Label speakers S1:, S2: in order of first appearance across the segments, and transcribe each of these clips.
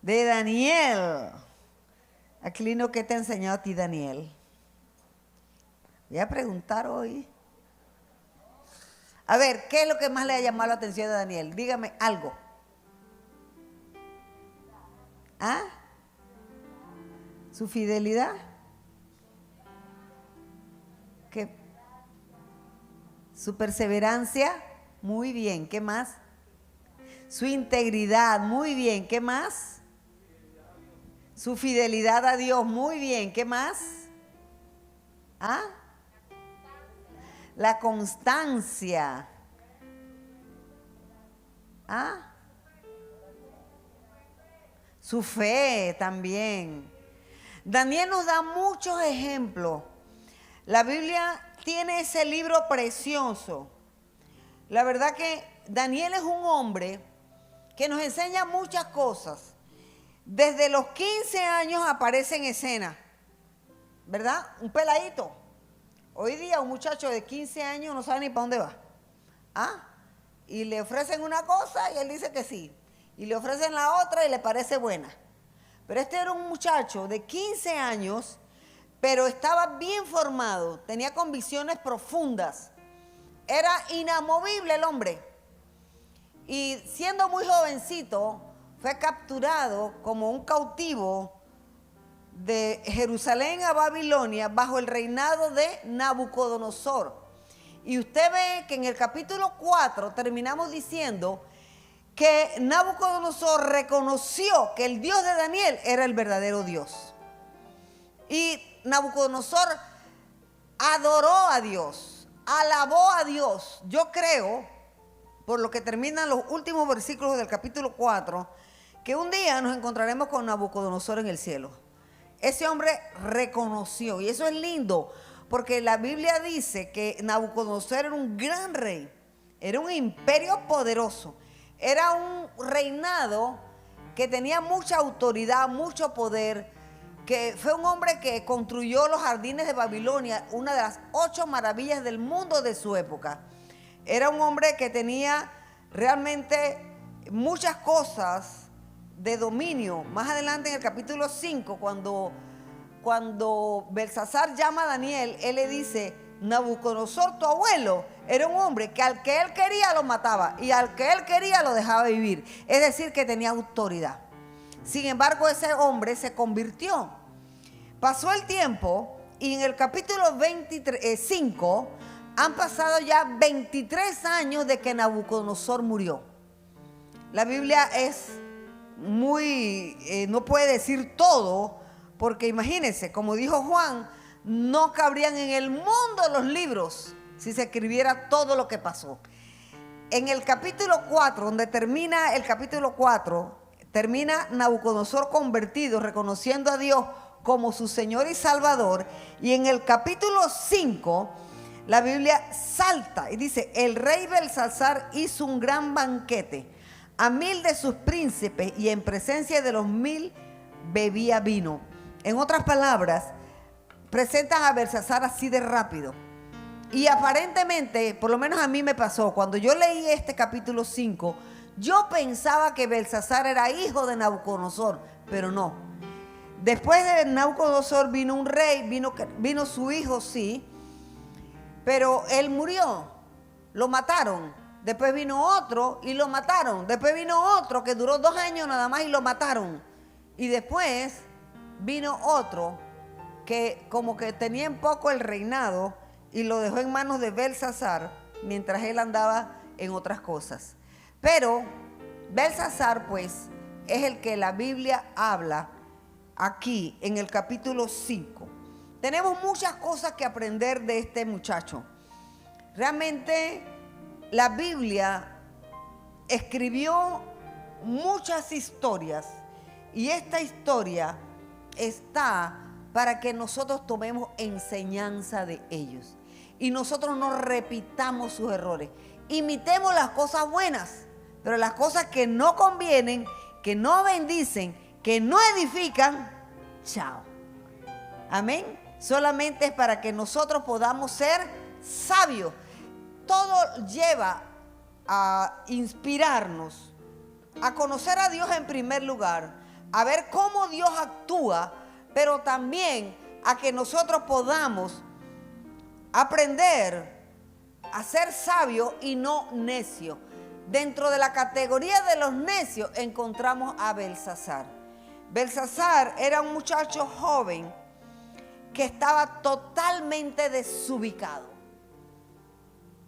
S1: de Daniel. Aquilino, ¿qué te ha enseñado a ti Daniel? Voy a preguntar hoy. A ver, ¿qué es lo que más le ha llamado la atención de Daniel? Dígame algo. ¿Ah? ¿Su fidelidad? ¿Qué? ¿Su perseverancia? Muy bien. ¿Qué más? Su integridad. Muy bien. ¿Qué más? Su fidelidad a Dios. Muy bien. ¿Qué más? ¿Ah? La constancia. ¿Ah? Su fe también. Daniel nos da muchos ejemplos. La Biblia tiene ese libro precioso. La verdad que Daniel es un hombre que nos enseña muchas cosas. Desde los 15 años aparece en escena, ¿verdad? Un peladito. Hoy día un muchacho de 15 años no sabe ni para dónde va. ¿Ah? Y le ofrecen una cosa y él dice que sí. Y le ofrecen la otra y le parece buena. Pero este era un muchacho de 15 años, pero estaba bien formado, tenía convicciones profundas. Era inamovible el hombre. Y siendo muy jovencito, fue capturado como un cautivo de Jerusalén a Babilonia bajo el reinado de Nabucodonosor. Y usted ve que en el capítulo 4 terminamos diciendo que Nabucodonosor reconoció que el Dios de Daniel era el verdadero Dios. Y Nabucodonosor adoró a Dios, alabó a Dios. Yo creo, por lo que terminan los últimos versículos del capítulo 4, que un día nos encontraremos con Nabucodonosor en el cielo. Ese hombre reconoció, y eso es lindo, porque la Biblia dice que Nabucodonosor era un gran rey, era un imperio poderoso, era un reinado que tenía mucha autoridad, mucho poder, que fue un hombre que construyó los jardines de Babilonia, una de las 8 maravillas del mundo de su época. Era un hombre que tenía realmente muchas cosas de dominio. Más adelante en el capítulo 5, cuando Belsasar llama a Daniel, él le dice: Nabucodonosor, tu abuelo, era un hombre que al que él quería lo mataba y al que él quería lo dejaba vivir. Es decir, que tenía autoridad. Sin embargo, ese hombre se convirtió. Pasó el tiempo y en el capítulo 5 han pasado ya 23 años de que Nabucodonosor murió. La Biblia es no puede decir todo, porque imagínense, como dijo Juan, no cabrían en el mundo los libros si se escribiera todo lo que pasó. En el capítulo 4, donde termina el capítulo 4, termina Nabucodonosor convertido, reconociendo a Dios como su Señor y Salvador. Y en el capítulo 5, la Biblia salta y dice: el rey Belsasar hizo un gran banquete a 1000 de sus príncipes y en presencia de los 1000 bebía vino. En otras palabras, presentan a Belsasar así de rápido. Y aparentemente, por lo menos a mí me pasó, cuando yo leí este capítulo 5, yo pensaba que Belsasar era hijo de Nabucodonosor, pero no. Después de Nabucodonosor vino un rey, vino su hijo, sí, pero él murió, lo mataron. Después vino otro y lo mataron. Después vino otro que duró 2 años nada más y lo mataron. Y después vino otro que como que tenía en poco el reinado y lo dejó en manos de Belsasar mientras él andaba en otras cosas. Pero Belsasar, pues, es el que la Biblia habla aquí en el capítulo 5. Tenemos muchas cosas que aprender de este muchacho. Realmente la Biblia escribió muchas historias y esta historia está para que nosotros tomemos enseñanza de ellos y nosotros no repitamos sus errores. Imitemos las cosas buenas, pero las cosas que no convienen, que no bendicen, que no edifican, chao. Amén. Solamente es para que nosotros podamos ser sabios. Todo lleva a inspirarnos, a conocer a Dios en primer lugar, a ver cómo Dios actúa, pero también a que nosotros podamos aprender a ser sabios y no necios. Dentro de la categoría de los necios encontramos a Belsasar. Belsasar era un muchacho joven que estaba totalmente desubicado.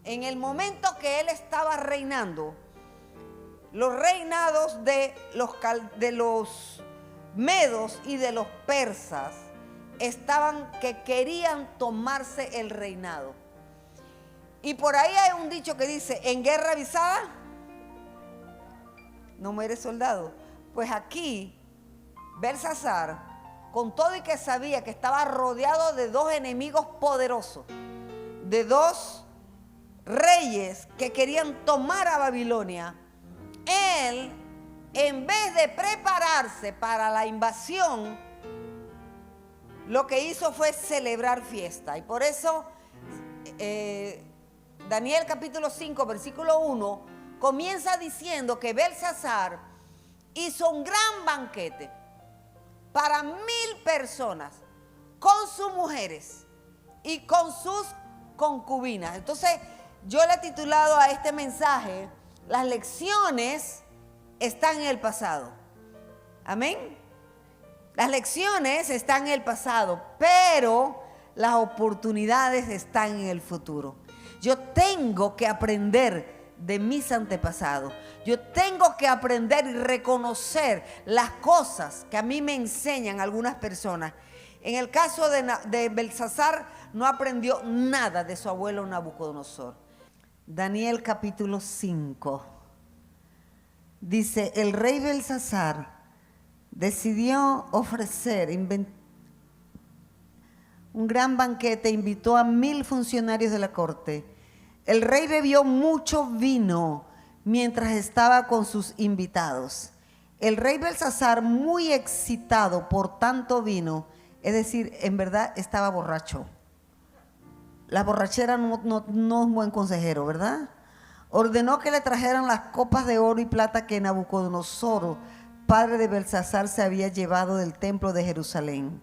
S1: En el momento que él estaba reinando, los reinados de los medos y de los persas estaban que querían tomarse el reinado. Y por ahí hay un dicho que dice, en guerra avisada no muere soldado. Pues aquí Belsasar, con todo y que sabía que estaba rodeado de dos enemigos poderosos, de dos reyes que querían tomar a Babilonia, él, en vez de prepararse para la invasión, lo que hizo fue celebrar fiesta. Y por eso Daniel capítulo 5, versículo 1, comienza diciendo que Belsasar hizo un gran banquete para 1000 personas, con sus mujeres y con sus concubinas. Entonces, yo le he titulado a este mensaje, las lecciones están en el pasado. Amén. Las lecciones están en el pasado, pero las oportunidades están en el futuro. Yo tengo que aprender de mis antepasados. Yo tengo que aprender y reconocer las cosas que a mí me enseñan algunas personas. En el caso de Belsasar, no aprendió nada de su abuelo Nabucodonosor. Daniel capítulo 5 dice, el rey Belsasar decidió ofrecer un gran banquete, invitó a 1000 funcionarios de la corte. El rey bebió mucho vino mientras estaba con sus invitados. El rey Belsasar, muy excitado por tanto vino, es decir, en verdad estaba borracho. La borrachera no es un buen consejero, ¿verdad? Ordenó que le trajeran las copas de oro y plata que Nabucodonosor, padre de Belsasar, se había llevado del templo de Jerusalén.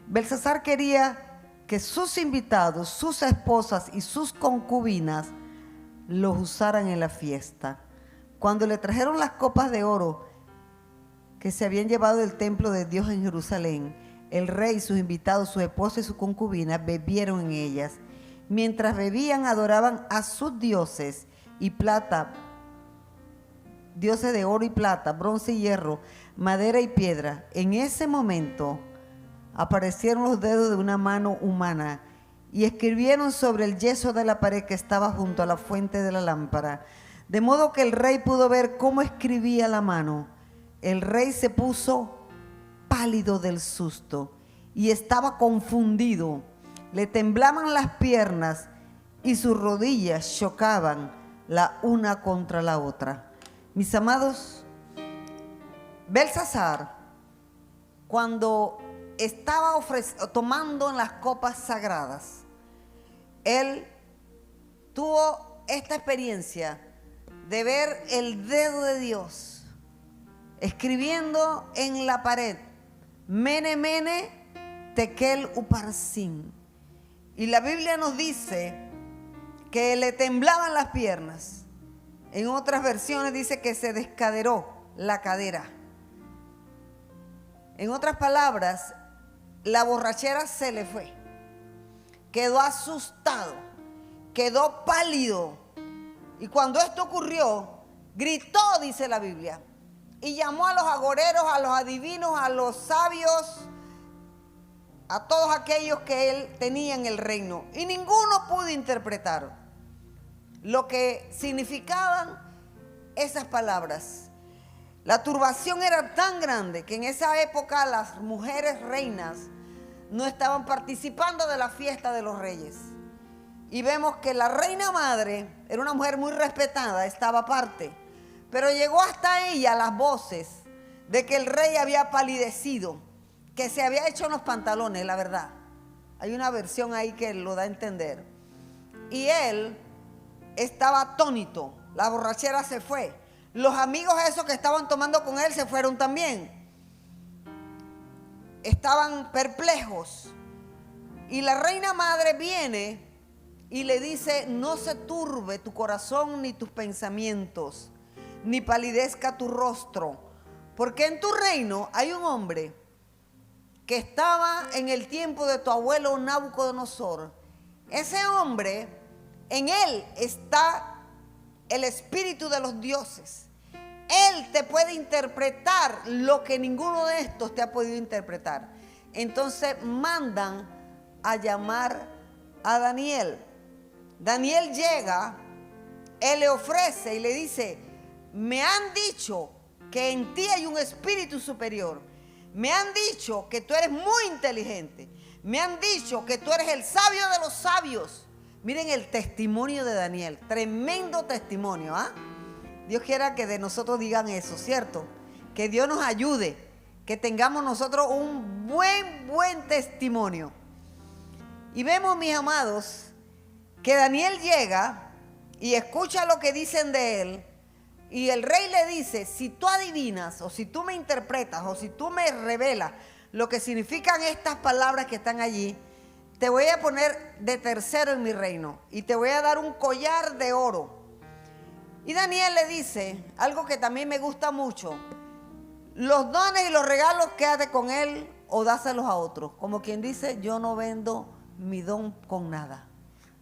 S1: Belsasar quería que sus invitados, sus esposas y sus concubinas los usaran en la fiesta. Cuando le trajeron las copas de oro que se habían llevado del templo de Dios en Jerusalén, el rey, sus invitados, sus esposas y sus concubinas bebieron en ellas. Mientras bebían, adoraban a sus dioses y plata, dioses de oro y plata, bronce y hierro, madera y piedra. En ese momento aparecieron los dedos de una mano humana y escribieron sobre el yeso de la pared que estaba junto a la fuente de la lámpara, de modo que el rey pudo ver cómo escribía la mano. El rey se puso pálido del susto y estaba confundido. Le temblaban las piernas y sus rodillas chocaban la una contra la otra. Mis amados, Belsasar, cuando estaba tomando en las copas sagradas, él tuvo esta experiencia de ver el dedo de Dios escribiendo en la pared, Mene, Mene, Tekel, Uparsin. Y la Biblia nos dice que le temblaban las piernas. En otras versiones dice que se descaderó la cadera. En otras palabras, la borrachera se le fue. Quedó asustado, quedó pálido. Y cuando esto ocurrió, gritó, dice la Biblia, y llamó a los agoreros, a los adivinos, a los sabios, a todos aquellos que él tenía en el reino. Y ninguno pudo interpretar lo que significaban esas palabras. La turbación era tan grande que en esa época las mujeres reinas no estaban participando de la fiesta de los reyes. Y vemos que la reina madre era una mujer muy respetada, estaba aparte. Pero llegó hasta ella las voces de que el rey había palidecido, que se había hecho en los pantalones, la verdad. Hay una versión ahí que lo da a entender. Y él estaba atónito, la borrachera se fue. Los amigos esos que estaban tomando con él se fueron también. estaban perplejos. Y la reina madre viene y le dice: no se turbe tu corazón ni tus pensamientos, ni palidezca tu rostro, porque en tu reino hay un hombre que estaba en el tiempo de tu abuelo Nabucodonosor. Ese hombre, en él está el espíritu de los dioses. Él te puede interpretar lo que ninguno de estos te ha podido interpretar. Entonces mandan a llamar a Daniel. Daniel llega, él le ofrece y le dice: me han dicho que en ti hay un espíritu superior. Me han dicho que tú eres muy inteligente. Me han dicho que tú eres el sabio de los sabios. Miren el testimonio de Daniel, tremendo testimonio, ¿ah? Dios quiera que de nosotros digan eso, ¿cierto? Que Dios nos ayude, que tengamos nosotros un buen testimonio. Y vemos, mis amados, que Daniel llega y escucha lo que dicen de él. Y el rey le dice: si tú adivinas, o si tú me interpretas, o si tú me revelas lo que significan estas palabras que están allí, te voy a poner de tercero en mi reino y te voy a dar un collar de oro. Y Daniel le dice algo que también me gusta mucho: los dones y los regalos quédate con él o dáselos a otros. Como quien dice: yo no vendo mi don con nada,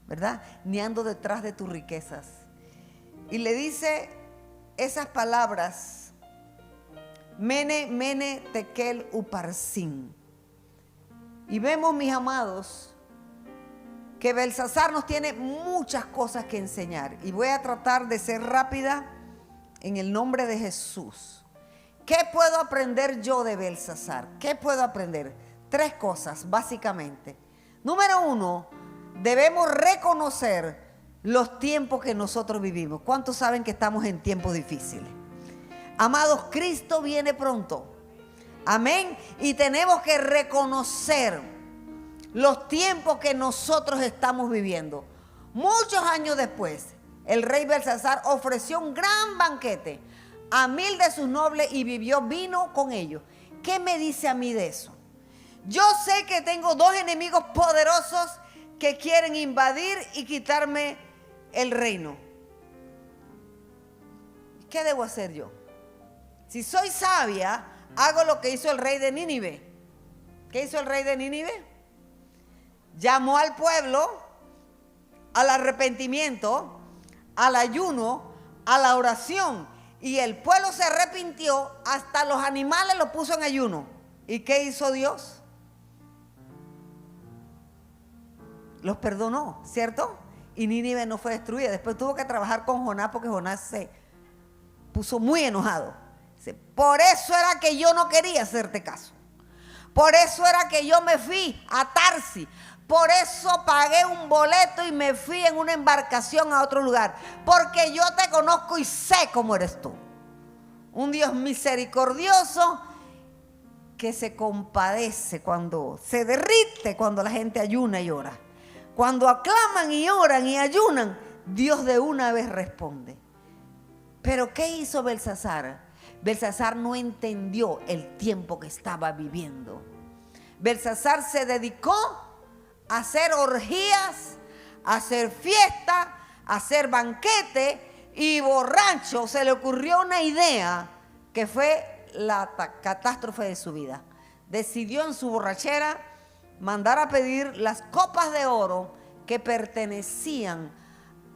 S1: ¿verdad? Ni ando detrás de tus riquezas. Y le dice esas palabras: Mene, mene, tekel, uparsin. Y vemos, mis amados, que Belsasar nos tiene muchas cosas que enseñar. Y voy a tratar de ser rápida en el nombre de Jesús. ¿Qué puedo aprender yo de Belsasar? ¿Qué puedo aprender? 3 cosas, básicamente. Número 1, debemos reconocer los tiempos que nosotros vivimos. ¿Cuántos saben que estamos en tiempos difíciles? Amados, Cristo viene pronto. Amén. Y tenemos que reconocer los tiempos que nosotros estamos viviendo. Muchos años después, el rey Belsasar ofreció un gran banquete a 1000 de sus nobles y bebió vino con ellos. ¿Qué me dice a mí de eso? Yo sé que tengo 2 enemigos poderosos que quieren invadir y quitarme el reino. ¿Qué debo hacer yo? Si soy sabia, hago lo que hizo el rey de Nínive. ¿Qué hizo el rey de Nínive? Llamó al pueblo al arrepentimiento, al ayuno, a la oración. Y el pueblo se arrepintió, hasta los animales los puso en ayuno. ¿Y qué hizo Dios? Los perdonó, ¿cierto? Y Nínive no fue destruida. Después tuvo que trabajar con Jonás, porque Jonás se puso muy enojado. Por eso era que yo no quería hacerte caso. Por eso era que yo me fui a Tarsis. Por eso pagué un boleto y me fui en una embarcación a otro lugar. Porque yo te conozco y sé cómo eres tú. Un Dios misericordioso que se compadece cuando se derrite, cuando la gente ayuna y ora. Cuando aclaman y oran y ayunan, Dios de una vez responde. Pero ¿qué hizo Belsasar? Belsasar no entendió el tiempo que estaba viviendo. Belsasar se dedicó a hacer orgías, a hacer fiesta, a hacer banquete, y borracho se le ocurrió una idea que fue la catástrofe de su vida. Decidió en su borrachera mandar a pedir las copas de oro que pertenecían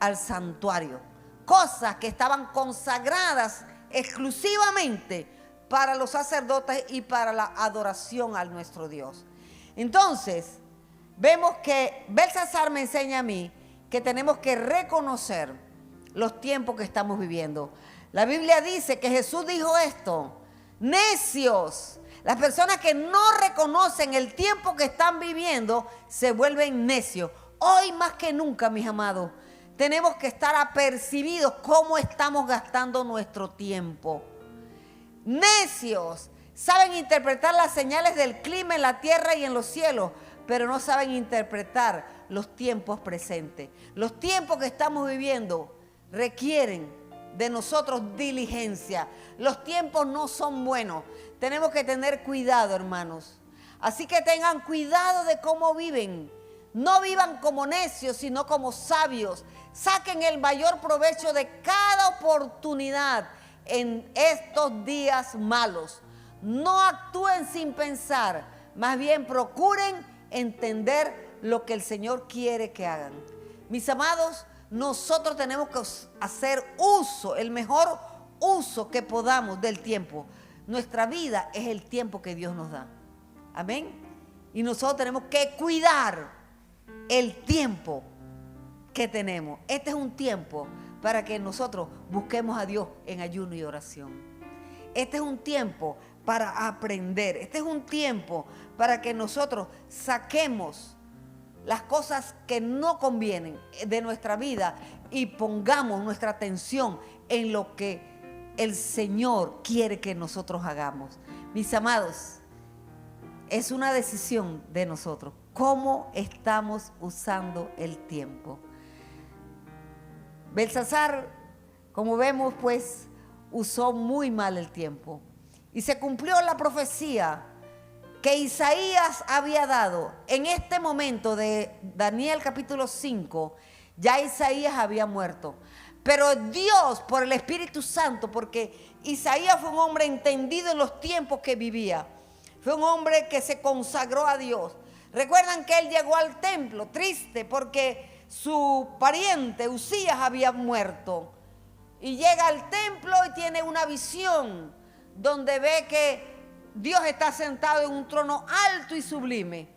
S1: al santuario, cosas que estaban consagradas exclusivamente para los sacerdotes y para la adoración a nuestro Dios. Entonces, vemos que Belsasar me enseña a mí que tenemos que reconocer los tiempos que estamos viviendo. La Biblia dice que Jesús dijo esto: necios. Las personas que no reconocen el tiempo que están viviendo se vuelven necios. Hoy más que nunca, mis amados, tenemos que estar apercibidos cómo estamos gastando nuestro tiempo. Necios. Saben interpretar las señales del clima en la tierra y en los cielos, pero no saben interpretar los tiempos presentes. Los tiempos que estamos viviendo requieren de nosotros diligencia. Los tiempos no son buenos. Tenemos que tener cuidado, hermanos. Así que tengan cuidado de cómo viven. No vivan como necios, sino como sabios. Saquen el mayor provecho de cada oportunidad en estos días malos. No actúen sin pensar, más bien procuren entender lo que el Señor quiere que hagan. Mis amados, nosotros tenemos que hacer uso, el mejor uso que podamos del tiempo. Nuestra vida es el tiempo que Dios nos da. Amén. Y nosotros tenemos que cuidar el tiempo que tenemos. Este es un tiempo para que nosotros busquemos a Dios en ayuno y oración. Este es un tiempo para aprender. Este es un tiempo para que nosotros saquemos las cosas que no convienen de nuestra vida y pongamos nuestra atención en lo que el Señor quiere que nosotros hagamos. Mis amados, es una decisión de nosotros. ¿Cómo estamos usando el tiempo? Belsasar, como vemos, pues, usó muy mal el tiempo. Y se cumplió la profecía que Isaías había dado. En este momento de Daniel capítulo 5, ya Isaías había muerto. Pero Dios, por el Espíritu Santo, porque Isaías fue un hombre entendido en los tiempos que vivía. Fue un hombre que se consagró a Dios. Recuerdan que él llegó al templo triste porque su pariente Usías había muerto. Y llega al templo y tiene una visión donde ve que Dios está sentado en un trono alto y sublime.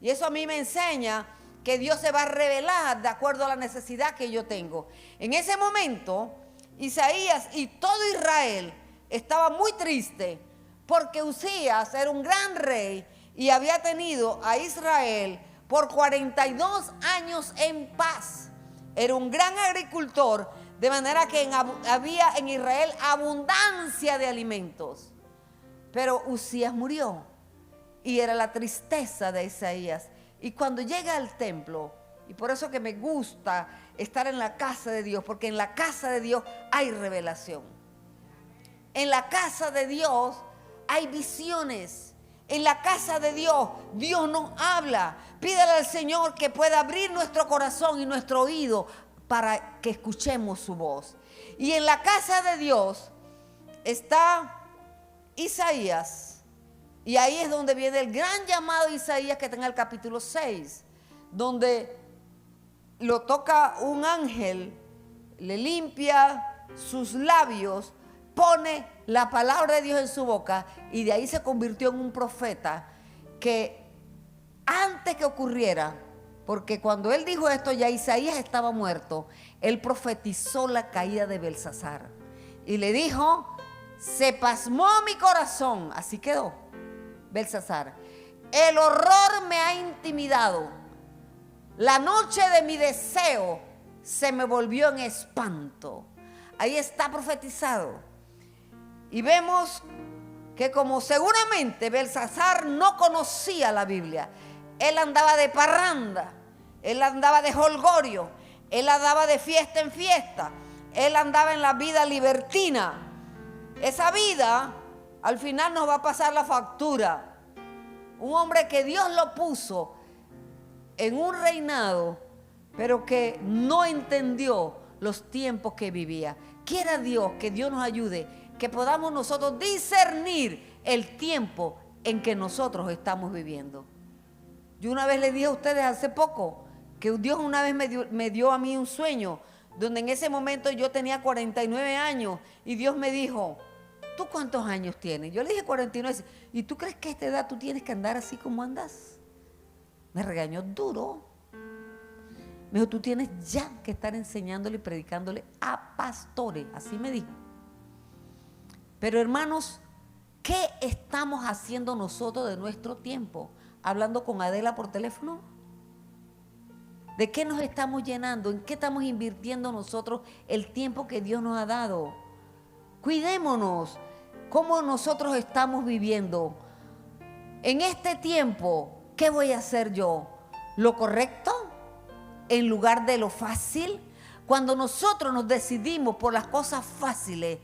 S1: Y eso a mí me enseña que Dios se va a revelar de acuerdo a la necesidad que yo tengo. En ese momento, Isaías y todo Israel estaba muy triste porque Usías era un gran rey y había tenido a Israel por 42 años en paz. Era un gran agricultor, de manera que había en Israel abundancia de alimentos. Pero Usías murió y era la tristeza de Isaías. Y cuando llega al templo, y por eso que me gusta estar en la casa de Dios, porque en la casa de Dios hay revelación. En la casa de Dios hay visiones. En la casa de Dios, Dios nos habla. Pídale al Señor que pueda abrir nuestro corazón y nuestro oído para que escuchemos su voz. Y en la casa de Dios está Isaías. Y ahí es donde viene el gran llamado de Isaías que está en el capítulo 6, donde lo toca un ángel, le limpia sus labios, pone la palabra de Dios en su boca y de ahí se convirtió en un profeta que antes que ocurriera, porque cuando él dijo esto ya Isaías estaba muerto, él profetizó la caída de Belsasar y le dijo: se pasmó mi corazón, así quedó Belsasar, el horror me ha intimidado, la noche de mi deseo se me volvió en espanto. Ahí está profetizado. Y vemos que como seguramente Belsasar no conocía la Biblia, él andaba de parranda, él andaba de jolgorio, él andaba de fiesta en fiesta, él andaba en la vida libertina. Esa vida al final nos va a pasar la factura. Un hombre que Dios lo puso en un reinado, pero que no entendió los tiempos que vivía. Quiera Dios que Dios nos ayude, que podamos nosotros discernir el tiempo en que nosotros estamos viviendo. Yo una vez le dije a ustedes hace poco que Dios una vez me dio a mí un sueño, donde en ese momento yo tenía 49 años y Dios me dijo: ¿tú cuántos años tienes? Yo le dije 49. ¿Y tú crees que a esta edad tú tienes que andar así como andas? Me regañó duro. Me dijo: tú tienes ya que estar enseñándole y predicándole a pastores. Así me dijo. Pero hermanos, ¿qué estamos haciendo nosotros de nuestro tiempo? ¿Hablando con Adela por teléfono? ¿De qué nos estamos llenando? ¿En qué estamos invirtiendo nosotros el tiempo que Dios nos ha dado? Cuidémonos. ¿Cómo nosotros estamos viviendo? En este tiempo, ¿qué voy a hacer yo? ¿Lo correcto en lugar de lo fácil? Cuando nosotros nos decidimos por las cosas fáciles,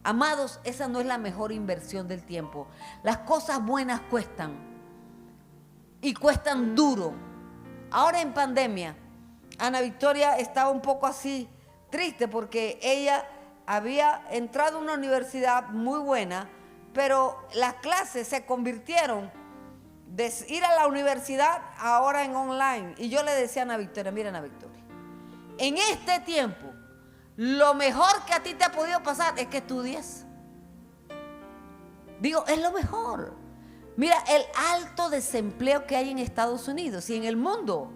S1: amados, esa no es la mejor inversión del tiempo. Las cosas buenas cuestan. y cuestan duro. Ahora en pandemia, Ana Victoria estaba un poco así triste porque ella había entrado a una universidad muy buena, pero las clases se convirtieron de ir a la universidad ahora en online. Y yo le decía a Ana Victoria, mira Ana Victoria, en este tiempo, lo mejor que a ti te ha podido pasar es que estudies. Digo, es lo mejor. Mira el alto desempleo que hay en Estados Unidos y en el mundo.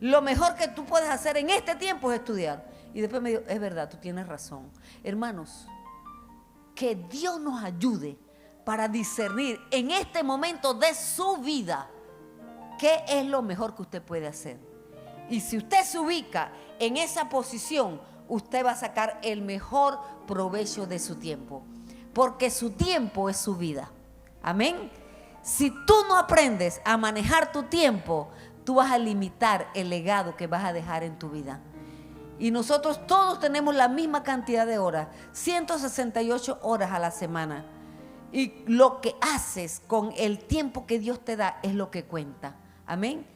S1: Lo mejor que tú puedes hacer en este tiempo es estudiar. Y después me dijo, es verdad, tú tienes razón. Hermanos, que Dios nos ayude para discernir en este momento de su vida qué es lo mejor que usted puede hacer. Y si usted se ubica en esa posición, usted va a sacar el mejor provecho de su tiempo. Porque su tiempo es su vida. Amén. Si tú no aprendes a manejar tu tiempo, tú vas a limitar el legado que vas a dejar en tu vida. Y nosotros todos tenemos la misma cantidad de horas, 168 horas a la semana. Y lo que haces con el tiempo que Dios te da es lo que cuenta. Amén.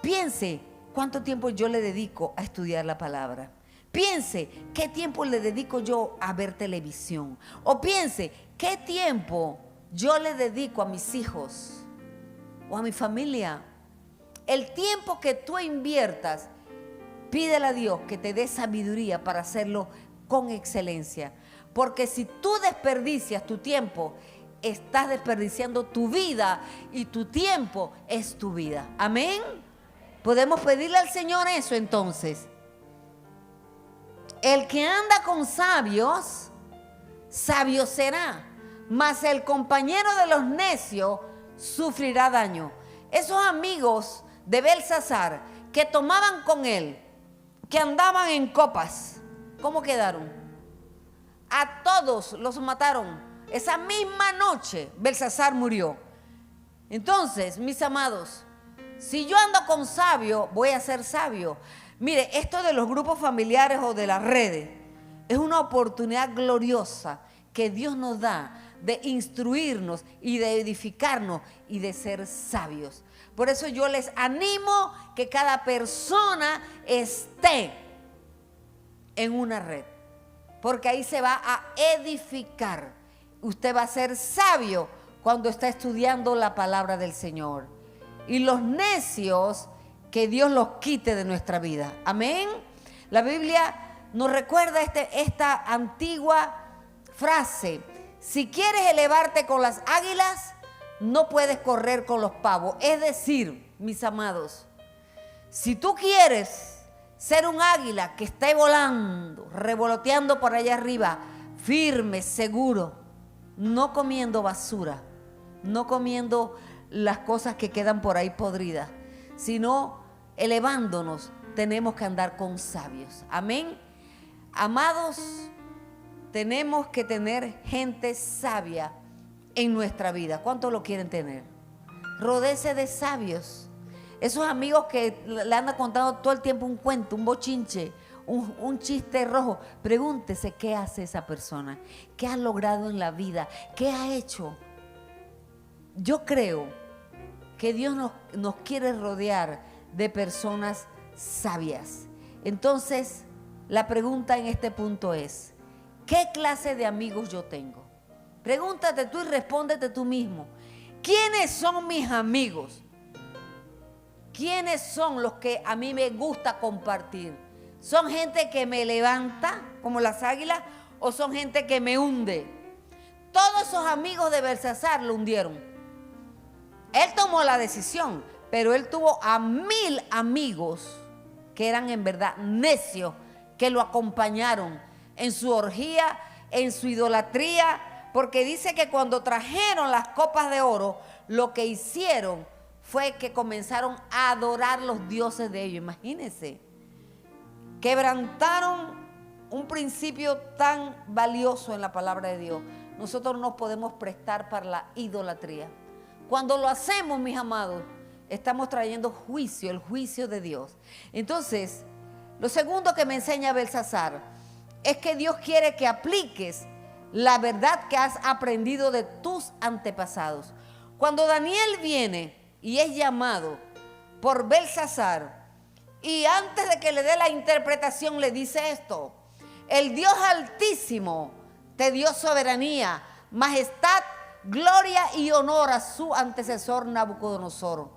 S1: Piense cuánto tiempo yo le dedico a estudiar la palabra. Piense qué tiempo le dedico yo a ver televisión. O piense qué tiempo yo le dedico a mis hijos o a mi familia. El tiempo que tú inviertas, pídele a Dios que te dé sabiduría para hacerlo con excelencia. Porque si tú desperdicias tu tiempo, estás desperdiciando tu vida y tu tiempo es tu vida. Amén. Podemos pedirle al Señor eso entonces. El que anda con sabios, sabio será, mas el compañero de los necios sufrirá daño. Esos amigos de Belsasar que tomaban con él, que andaban en copas, ¿cómo quedaron? A todos los mataron. Esa misma noche Belsasar murió. Entonces, mis amados, si yo ando con sabio, voy a ser sabio. Mire, esto de los grupos familiares o de las redes es una oportunidad gloriosa que Dios nos da de instruirnos y de edificarnos y de ser sabios. Por eso yo les animo que cada persona esté en una red, porque ahí se va a edificar. Usted va a ser sabio cuando está estudiando la palabra del Señor. Y los necios, que Dios los quite de nuestra vida. Amén. La Biblia nos recuerda esta antigua frase: si quieres elevarte con las águilas, no puedes correr con los pavos. Es decir, mis amados, si tú quieres ser un águila que esté volando, revoloteando por allá arriba, firme, seguro, no comiendo basura, no comiendo las cosas que quedan por ahí podridas, sino elevándonos, tenemos que andar con sabios. Amén. Amados, tenemos que tener gente sabia en nuestra vida. ¿Cuántos lo quieren tener? Rodéese de sabios. Esos amigos que le andan contando todo el tiempo un cuento, un bochinche, un chiste rojo. Pregúntese qué hace esa persona, qué ha logrado en la vida, qué ha hecho. Yo creo que Dios nos quiere rodear de personas sabias. Entonces, la pregunta en este punto es: ¿qué clase de amigos yo tengo? Pregúntate tú y respóndete tú mismo. ¿Quiénes son mis amigos? ¿Quiénes son los que a mí me gusta compartir? ¿Son gente que me levanta como las águilas o son gente que me hunde? Todos esos amigos de Belsasar lo hundieron. Él tomó la decisión, pero él tuvo a 1000 amigos que eran en verdad necios, que lo acompañaron en su orgía, en su idolatría, porque dice que cuando trajeron las copas de oro, lo que hicieron fue que comenzaron a adorar los dioses de ellos. Imagínense, quebrantaron un principio tan valioso en la palabra de Dios. Nosotros no nos podemos prestar para la idolatría. Cuando lo hacemos, mis amados, estamos trayendo juicio, el juicio de Dios. Entonces, lo segundo que me enseña Belsasar es que Dios quiere que apliques la verdad que has aprendido de tus antepasados. Cuando Daniel viene y es llamado por Belsasar. Y antes de que le dé la interpretación, le dice esto: el Dios Altísimo te dio soberanía, majestad, gloria y honor a su antecesor Nabucodonosor.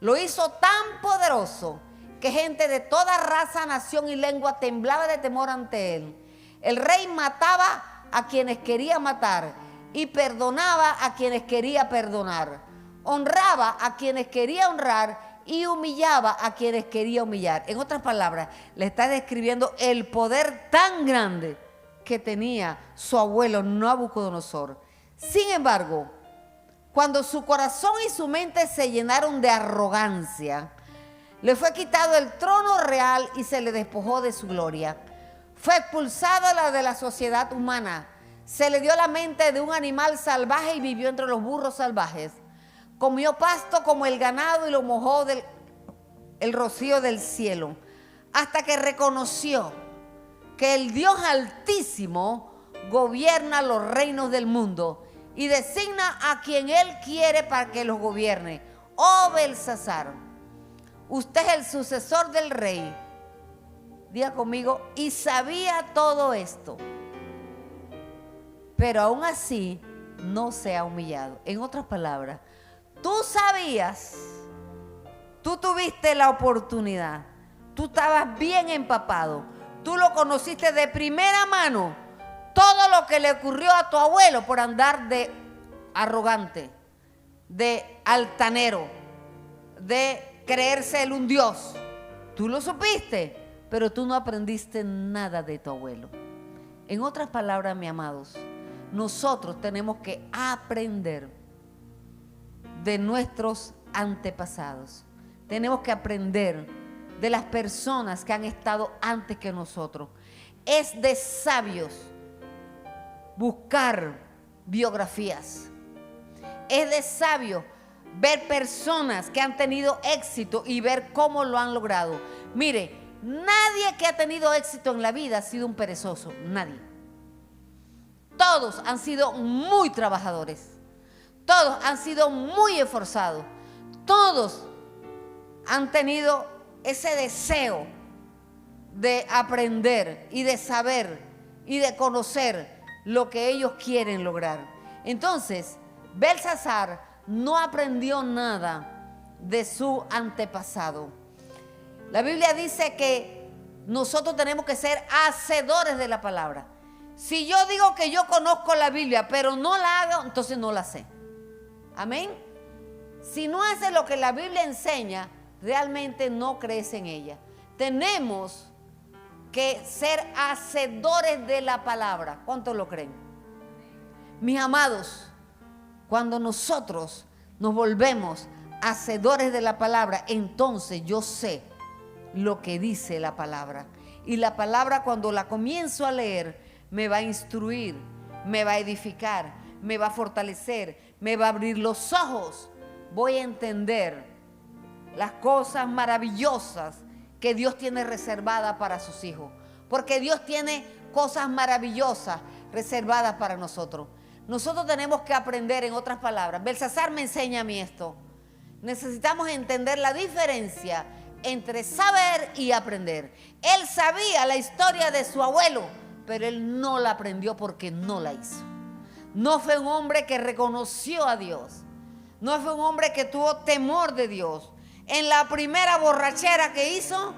S1: Lo hizo tan poderoso que gente de toda raza, nación y lengua temblaba de temor ante él. El rey mataba a quienes quería matar y perdonaba a quienes quería perdonar. Honraba a quienes quería honrar y humillaba a quienes quería humillar. En otras palabras, le está describiendo el poder tan grande que tenía su abuelo Nabucodonosor. Sin embargo, cuando su corazón y su mente se llenaron de arrogancia, le fue quitado el trono real y se le despojó de su gloria. Fue expulsada de la sociedad humana. Se le dio la mente de un animal salvaje y vivió entre los burros salvajes. Comió pasto como el ganado y lo mojó el rocío del cielo, hasta que reconoció que el Dios Altísimo gobierna los reinos del mundo y designa a quien Él quiere para que los gobierne. Oh Belsasar, usted es el sucesor del rey. Diga conmigo: y sabía todo esto, pero aún así no se ha humillado. En otras palabras, tú sabías, tú tuviste la oportunidad, tú estabas bien empapado, tú lo conociste de primera mano, todo lo que le ocurrió a tu abuelo por andar de arrogante, de altanero, de creerse él un dios. Tú lo supiste, pero tú no aprendiste nada de tu abuelo. En otras palabras, mis amados, nosotros tenemos que aprender de nuestros antepasados. Tenemos que aprender de las personas que han estado antes que nosotros. Es de sabios buscar biografías. Es de sabios ver personas que han tenido éxito y ver cómo lo han logrado. Mire, nadie que ha tenido éxito en la vida ha sido un perezoso, nadie. Todos han sido muy trabajadores, todos han sido muy esforzados, todos han tenido ese deseo de aprender y de saber y de conocer lo que ellos quieren lograr. Entonces, Belsasar no aprendió nada de su antepasado. La Biblia dice que nosotros tenemos que ser hacedores de la palabra. Si yo digo que yo conozco la Biblia, pero no la hago, entonces no la sé. Amén. Si no haces lo que la Biblia enseña, realmente no crees en ella. Tenemos que ser hacedores de la palabra. ¿Cuántos lo creen? Mis amados, cuando nosotros nos volvemos hacedores de la palabra, entonces yo sé lo que dice la palabra. Y la palabra, cuando la comienzo a leer, me va a instruir, me va a edificar, me va a fortalecer, me va a abrir los ojos. Voy a entender las cosas maravillosas que Dios tiene reservadas para sus hijos. Porque Dios tiene cosas maravillosas reservadas para nosotros. Nosotros tenemos que aprender, en otras palabras. Belsasar me enseña a mí esto. Necesitamos entender la diferencia entre saber y aprender. Él sabía la historia de su abuelo, pero él no la aprendió porque no la hizo. No fue un hombre que reconoció a Dios. No fue un hombre que tuvo temor de Dios. En la primera borrachera que hizo,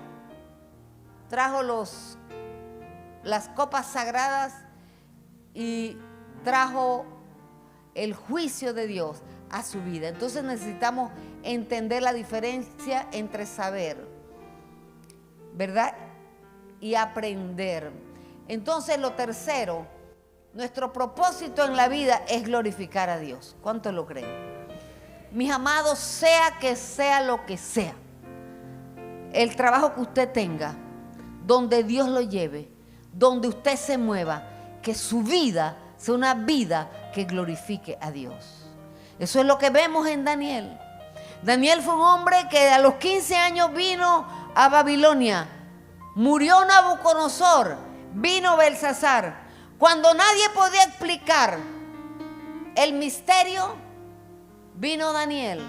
S1: trajo las copas sagradas y trajo el juicio de Dios a su vida. Entonces necesitamos entender la diferencia entre saber, ¿verdad?, y aprender. Entonces, lo tercero, nuestro propósito en la vida es glorificar a Dios. ¿Cuántos lo creen? Mis amados, sea que sea lo que sea, el trabajo que usted tenga, donde Dios lo lleve, donde usted se mueva, que su vida sea una vida que glorifique a Dios. Eso es lo que vemos en Daniel. Daniel fue un hombre que a los 15 años vino a Babilonia. Murió Nabucodonosor, vino Belsasar. Cuando nadie podía explicar el misterio, vino Daniel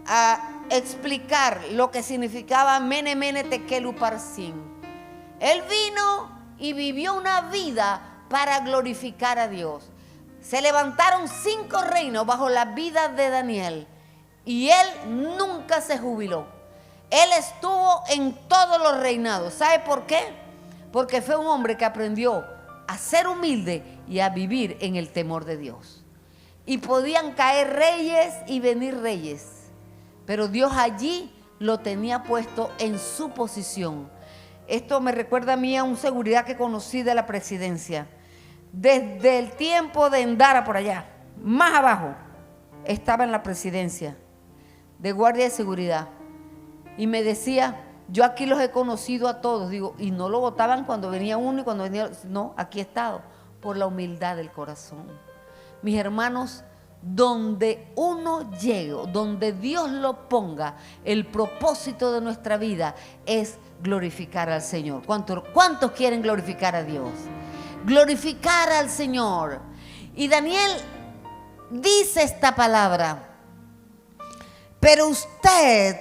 S1: a explicar lo que significaba Mene, Mene, Tekel, Uparsin. Él vino y vivió una vida para glorificar a Dios. Se levantaron 5 reinos bajo la vida de Daniel y él nunca se jubiló. Él estuvo en todos los reinados. ¿Sabe por qué? Porque fue un hombre que aprendió a ser humilde y a vivir en el temor de Dios. Y podían caer reyes y venir reyes, pero Dios allí lo tenía puesto en su posición. Esto me recuerda a mí a un seguridad que conocí de la presidencia. Desde el tiempo de Endara por allá, más abajo, estaba en la presidencia de guardia de seguridad. Y me decía, yo aquí los he conocido a todos. Digo, y no lo votaban cuando venía uno y cuando venía... No, aquí he estado, por la humildad del corazón. Mis hermanos, donde uno llegue, donde Dios lo ponga, el propósito de nuestra vida es glorificar al Señor. ¿Cuántos quieren glorificar a Dios? Glorificar al Señor. Y Daniel dice esta palabra: pero usted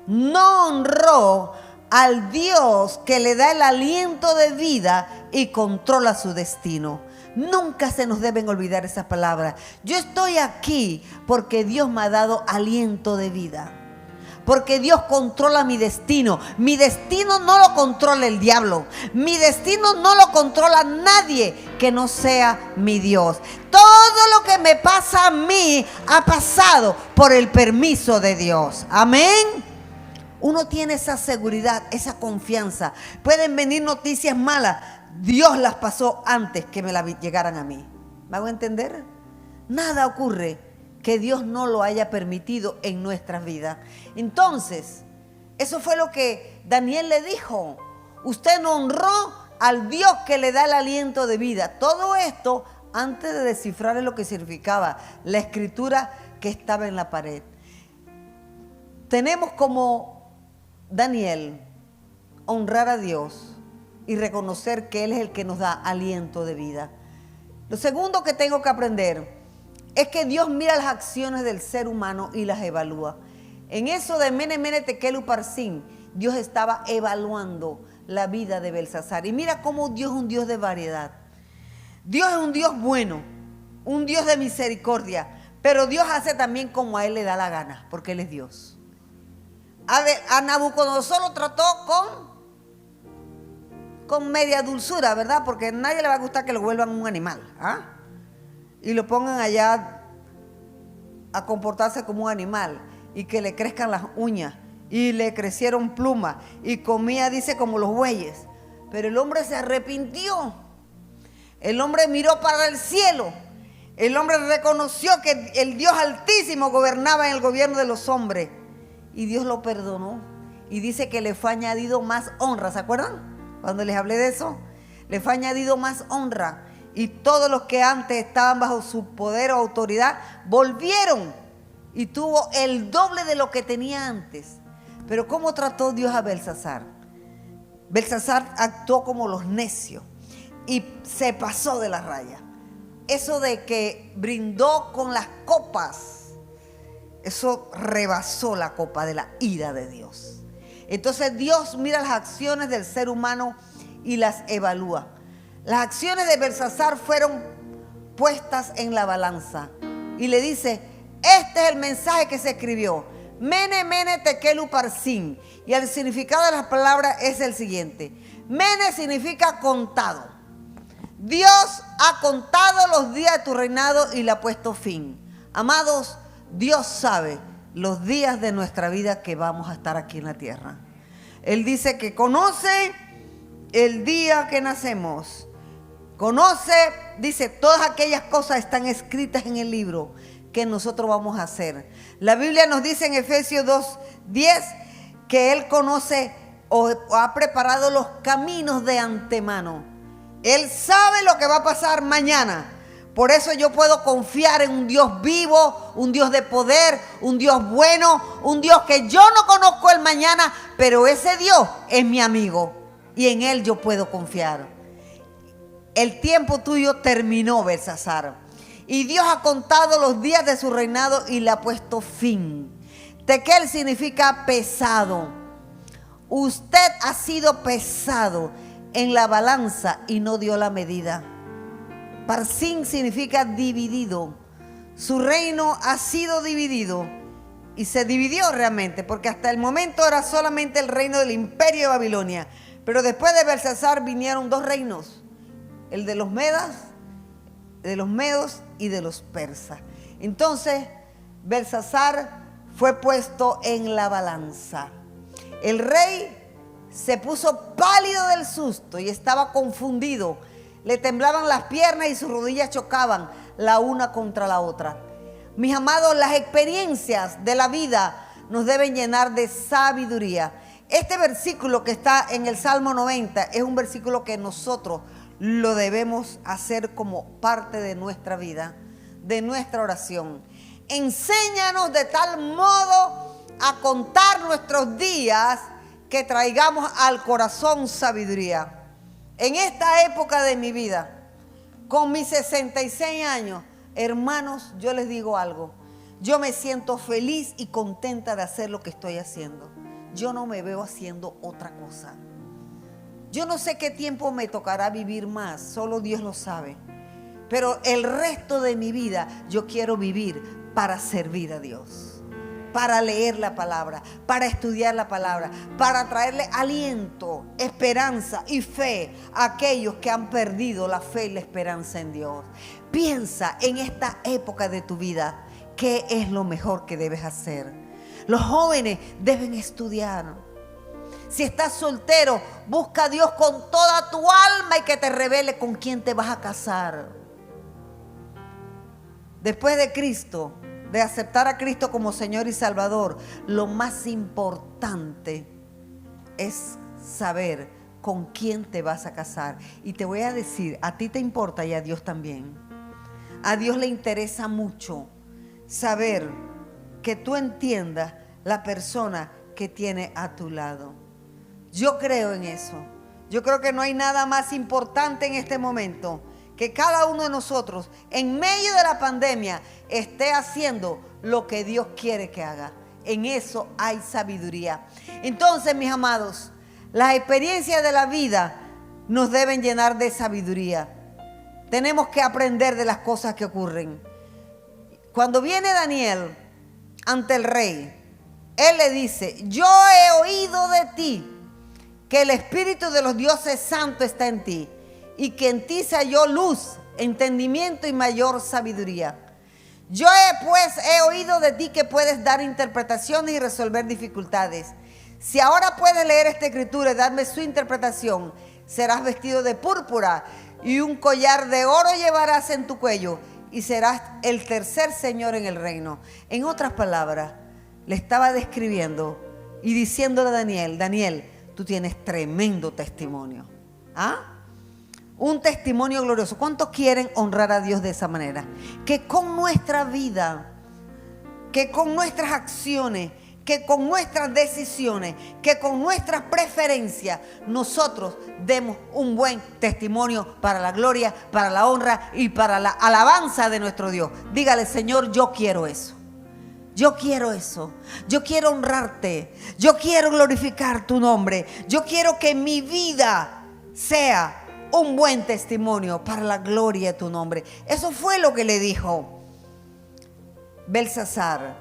S1: no honró al Dios que le da el aliento de vida y controla su destino. Nunca se nos deben olvidar esas palabras. Yo estoy aquí porque Dios me ha dado aliento de vida. Porque Dios controla mi destino. Mi destino no lo controla el diablo. Mi destino no lo controla nadie que no sea mi Dios. Todo lo que me pasa a mí ha pasado por el permiso de Dios. Amén. Uno tiene esa seguridad, esa confianza. Pueden venir noticias malas. Dios las pasó antes que me las llegaran a mí. ¿Me hago entender? Nada ocurre que Dios no lo haya permitido en nuestras vidas. Entonces, eso fue lo que Daniel le dijo. Usted no honró al Dios que le da el aliento de vida. Todo esto antes de descifrar lo que significaba la escritura que estaba en la pared. Tenemos como Daniel honrar a Dios y reconocer que Él es el que nos da aliento de vida. Lo segundo que tengo que aprender es que Dios mira las acciones del ser humano y las evalúa. En eso de Mene, Mene, Tekel, Uparsin, Dios estaba evaluando la vida de Belsasar. Y mira cómo Dios es un Dios de variedad. Dios es un Dios bueno, un Dios de misericordia, pero Dios hace también como a Él le da la gana, porque Él es Dios. A Nabucodonosor lo trató con media dulzura, ¿verdad? Porque a nadie le va a gustar que lo vuelvan un animal, ¿ah? Y lo pongan allá a comportarse como un animal y que le crezcan las uñas y le crecieron plumas y comía, dice, como los bueyes. Pero el hombre se arrepintió. El hombre miró para el cielo. El hombre reconoció que el Dios Altísimo gobernaba en el gobierno de los hombres. Y Dios lo perdonó. Y dice que le fue añadido más honra. ¿Se acuerdan? Cuando les hablé de eso, le fue añadido más honra. Y todos los que antes estaban bajo su poder o autoridad volvieron. Y tuvo el doble de lo que tenía antes. Pero ¿cómo trató Dios a Belsasar? Belsasar actuó como los necios y se pasó de la raya. Eso de que brindó con las copas, eso rebasó la copa de la ira de Dios. Entonces Dios mira las acciones del ser humano y las evalúa. Las acciones de Belsasar fueron puestas en la balanza y le dice: este es el mensaje que se escribió: Mene, Mene, Tekel, Uparsin. Y el significado de las palabras es el siguiente: Mene significa contado. Dios ha contado los días de tu reinado y le ha puesto fin. Amados, Dios sabe los días de nuestra vida que vamos a estar aquí en la tierra. Él dice que conoce el día que nacemos. Conoce, dice, todas aquellas cosas están escritas en el libro que nosotros vamos a hacer. La Biblia nos dice en Efesios 2:10 que Él conoce o ha preparado los caminos de antemano. Él sabe lo que va a pasar mañana. Por eso yo puedo confiar en un Dios vivo, un Dios de poder, un Dios bueno, un Dios que yo no conozco el mañana, pero ese Dios es mi amigo y en Él yo puedo confiar. El tiempo tuyo terminó, Belsasar. Y Dios ha contado los días de su reinado y le ha puesto fin. Tekel significa pesado. Usted ha sido pesado en la balanza y no dio la medida. Parsin significa dividido. Su reino ha sido dividido y se dividió realmente, porque hasta el momento era solamente el reino del imperio de Babilonia. Pero después de Belsasar vinieron dos reinos, el de los medos y de los persas. Entonces Belsasar fue puesto en la balanza. El rey se puso pálido del susto y estaba confundido. Le temblaban las piernas y sus rodillas chocaban la una contra la otra. Mis amados, las experiencias de la vida nos deben llenar de sabiduría. Este versículo que está en el Salmo 90 es un versículo que nosotros lo debemos hacer como parte de nuestra vida, de nuestra oración. Enséñanos de tal modo a contar nuestros días que traigamos al corazón sabiduría. En esta época de mi vida, con mis 66 años, hermanos, yo les digo algo. Yo me siento feliz y contenta de hacer lo que estoy haciendo. Yo no me veo haciendo otra cosa. Yo no sé qué tiempo me tocará vivir más, solo Dios lo sabe. Pero el resto de mi vida yo quiero vivir para servir a Dios, para leer la palabra, para estudiar la palabra, para traerle aliento, esperanza y fe a aquellos que han perdido la fe y la esperanza en Dios. Piensa en esta época de tu vida, ¿qué es lo mejor que debes hacer? Los jóvenes deben estudiar. Si estás soltero, busca a Dios con toda tu alma y que te revele con quién te vas a casar. Después de Cristo, de aceptar a Cristo como Señor y Salvador, lo más importante es saber con quién te vas a casar. Y te voy a decir, a ti te importa y a Dios también. A Dios le interesa mucho saber que tú entiendas la persona que tiene a tu lado. Yo creo en eso. Yo creo que no hay nada más importante en este momento que cada uno de nosotros, en medio de la pandemia, esté haciendo lo que Dios quiere que haga. En eso hay sabiduría. Entonces, mis amados, las experiencias de la vida nos deben llenar de sabiduría. Tenemos que aprender de las cosas que ocurren. Cuando viene Daniel ante el rey, él le dice: yo he oído de ti que el Espíritu de los dioses santos está en ti, y que en ti se halló luz, entendimiento y mayor sabiduría. Yo he oído de ti que puedes dar interpretaciones y resolver dificultades. Si ahora puedes leer esta escritura y darme su interpretación, serás vestido de púrpura y un collar de oro llevarás en tu cuello y serás el tercer señor en el reino. En otras palabras, le estaba describiendo y diciéndole a Daniel: Daniel, tú tienes tremendo testimonio. ¿Ah? Un testimonio glorioso. ¿Cuántos quieren honrar a Dios de esa manera? Que con nuestra vida, que con nuestras acciones, que con nuestras decisiones, que con nuestras preferencias, nosotros demos un buen testimonio para la gloria, para la honra y para la alabanza de nuestro Dios. Dígale: Señor, yo quiero eso. Yo quiero eso. Yo quiero honrarte. Yo quiero glorificar tu nombre. Yo quiero que mi vida sea un buen testimonio para la gloria de tu nombre. Eso fue lo que le dijo Belsasar.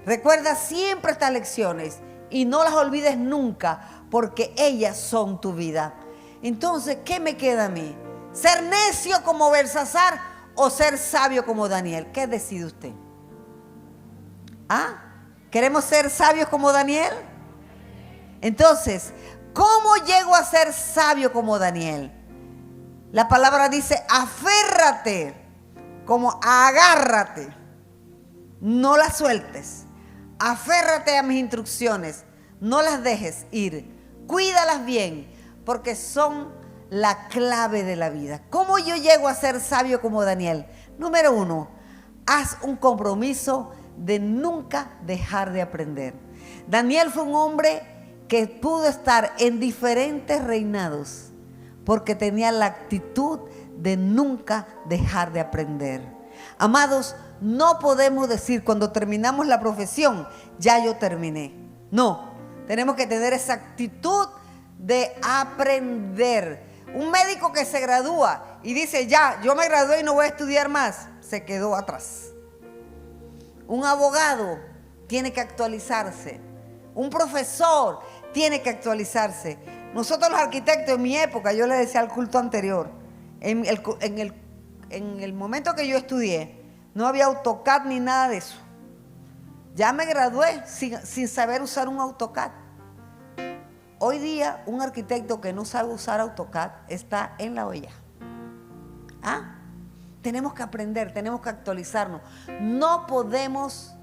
S1: Recuerda siempre estas lecciones y no las olvides nunca, porque ellas son tu vida. Entonces, ¿qué me queda a mí? ¿Ser necio como Belsasar o ser sabio como Daniel? ¿Qué decide usted? ¿Ah? ¿Queremos ser sabios como Daniel? Entonces, ¿cómo llego a ser sabio como Daniel? La palabra dice: aférrate, como agárrate, no las sueltes. Aférrate a mis instrucciones, no las dejes ir, cuídalas bien, porque son la clave de la vida. ¿Cómo yo llego a ser sabio como Daniel? Número 1, haz un compromiso de nunca dejar de aprender. Daniel fue un hombre que pudo estar en diferentes reinados porque tenía la actitud de nunca dejar de aprender. Amados, no podemos decir cuando terminamos la profesión, ya yo terminé. No, tenemos que tener esa actitud de aprender. Un médico que se gradúa y dice, ya, yo me gradué y no voy a estudiar más, se quedó atrás. Un abogado tiene que actualizarse. Un profesor tiene que actualizarse. Nosotros los arquitectos, en mi época, yo le decía al culto anterior, en el momento que yo estudié, no había AutoCAD ni nada de eso. Ya me gradué sin saber usar un AutoCAD. Hoy día, un arquitecto que no sabe usar AutoCAD está en la olla. Tenemos que aprender, tenemos que actualizarnos. No podemos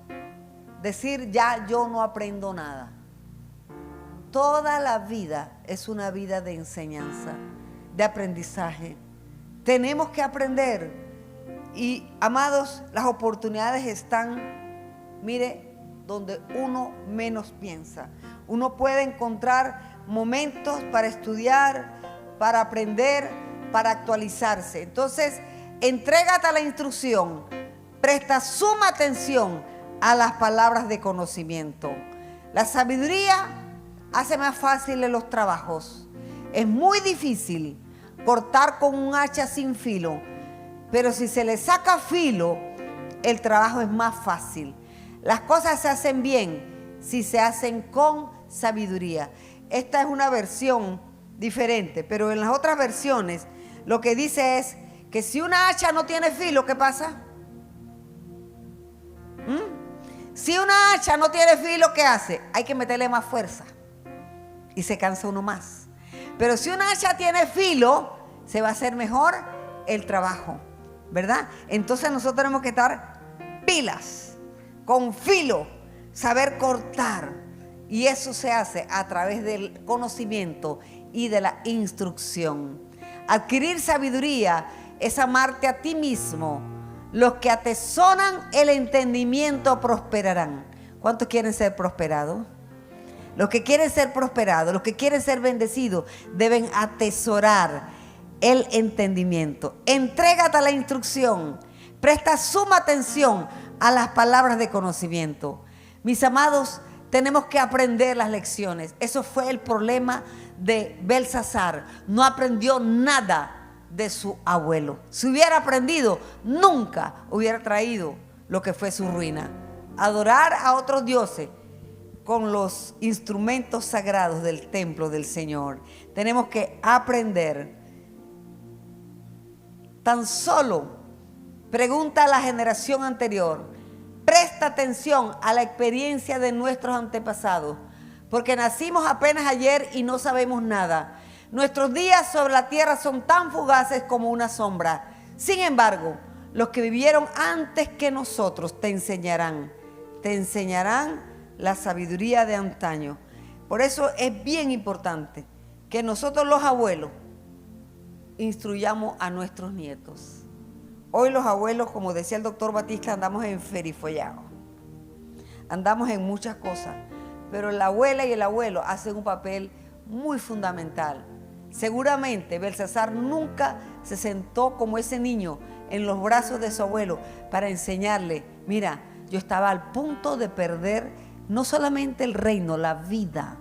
S1: decir, ya yo no aprendo nada. Toda la vida es una vida de enseñanza, de aprendizaje. Tenemos que aprender. Y, amados, las oportunidades están, mire, donde uno menos piensa. Uno puede encontrar momentos para estudiar, para aprender, para actualizarse. Entonces, entrégate a la instrucción, presta suma atención a las palabras de conocimiento. La sabiduría hace más fáciles los trabajos. Es muy difícil cortar con un hacha sin filo, pero si se le saca filo, el trabajo es más fácil. Las cosas se hacen bien si se hacen con sabiduría. Esta es una versión diferente, pero en las otras versiones lo que dice es que si una hacha no tiene filo, ¿qué pasa? Si una hacha no tiene filo, ¿qué hace? Hay que meterle más fuerza y se cansa uno más. Pero si una hacha tiene filo, se va a hacer mejor el trabajo, ¿verdad? Entonces nosotros tenemos que estar pilas, con filo, saber cortar. Y eso se hace a través del conocimiento y de la instrucción. Adquirir sabiduría es amarte a ti mismo. Los que atesoran el entendimiento prosperarán. ¿Cuántos quieren ser prosperados? Los que quieren ser prosperados, los que quieren ser bendecidos, deben atesorar el entendimiento. Entrégate a la instrucción. Presta suma atención a las palabras de conocimiento. Mis amados, tenemos que aprender las lecciones. Eso fue el problema de Belsasar. No aprendió nada de su abuelo. Si hubiera aprendido, nunca hubiera traído lo que fue su ruina. Adorar a otros dioses con los instrumentos sagrados del templo del Señor. Tenemos que aprender. Tan solo pregunta a la generación anterior. Presta atención a la experiencia de nuestros antepasados, porque nacimos apenas ayer y no sabemos nada. Nuestros días sobre la tierra son tan fugaces como una sombra. Sin embargo, los que vivieron antes que nosotros te enseñarán la sabiduría de antaño. Por eso es bien importante que nosotros los abuelos instruyamos a nuestros nietos. Hoy los abuelos, como decía el doctor Batista, andamos en ferifollado. Andamos en muchas cosas, pero la abuela y el abuelo hacen un papel muy fundamental. Seguramente Belsasar nunca se sentó como ese niño en los brazos de su abuelo para enseñarle, mira, yo estaba al punto de perder no solamente el reino, la vida,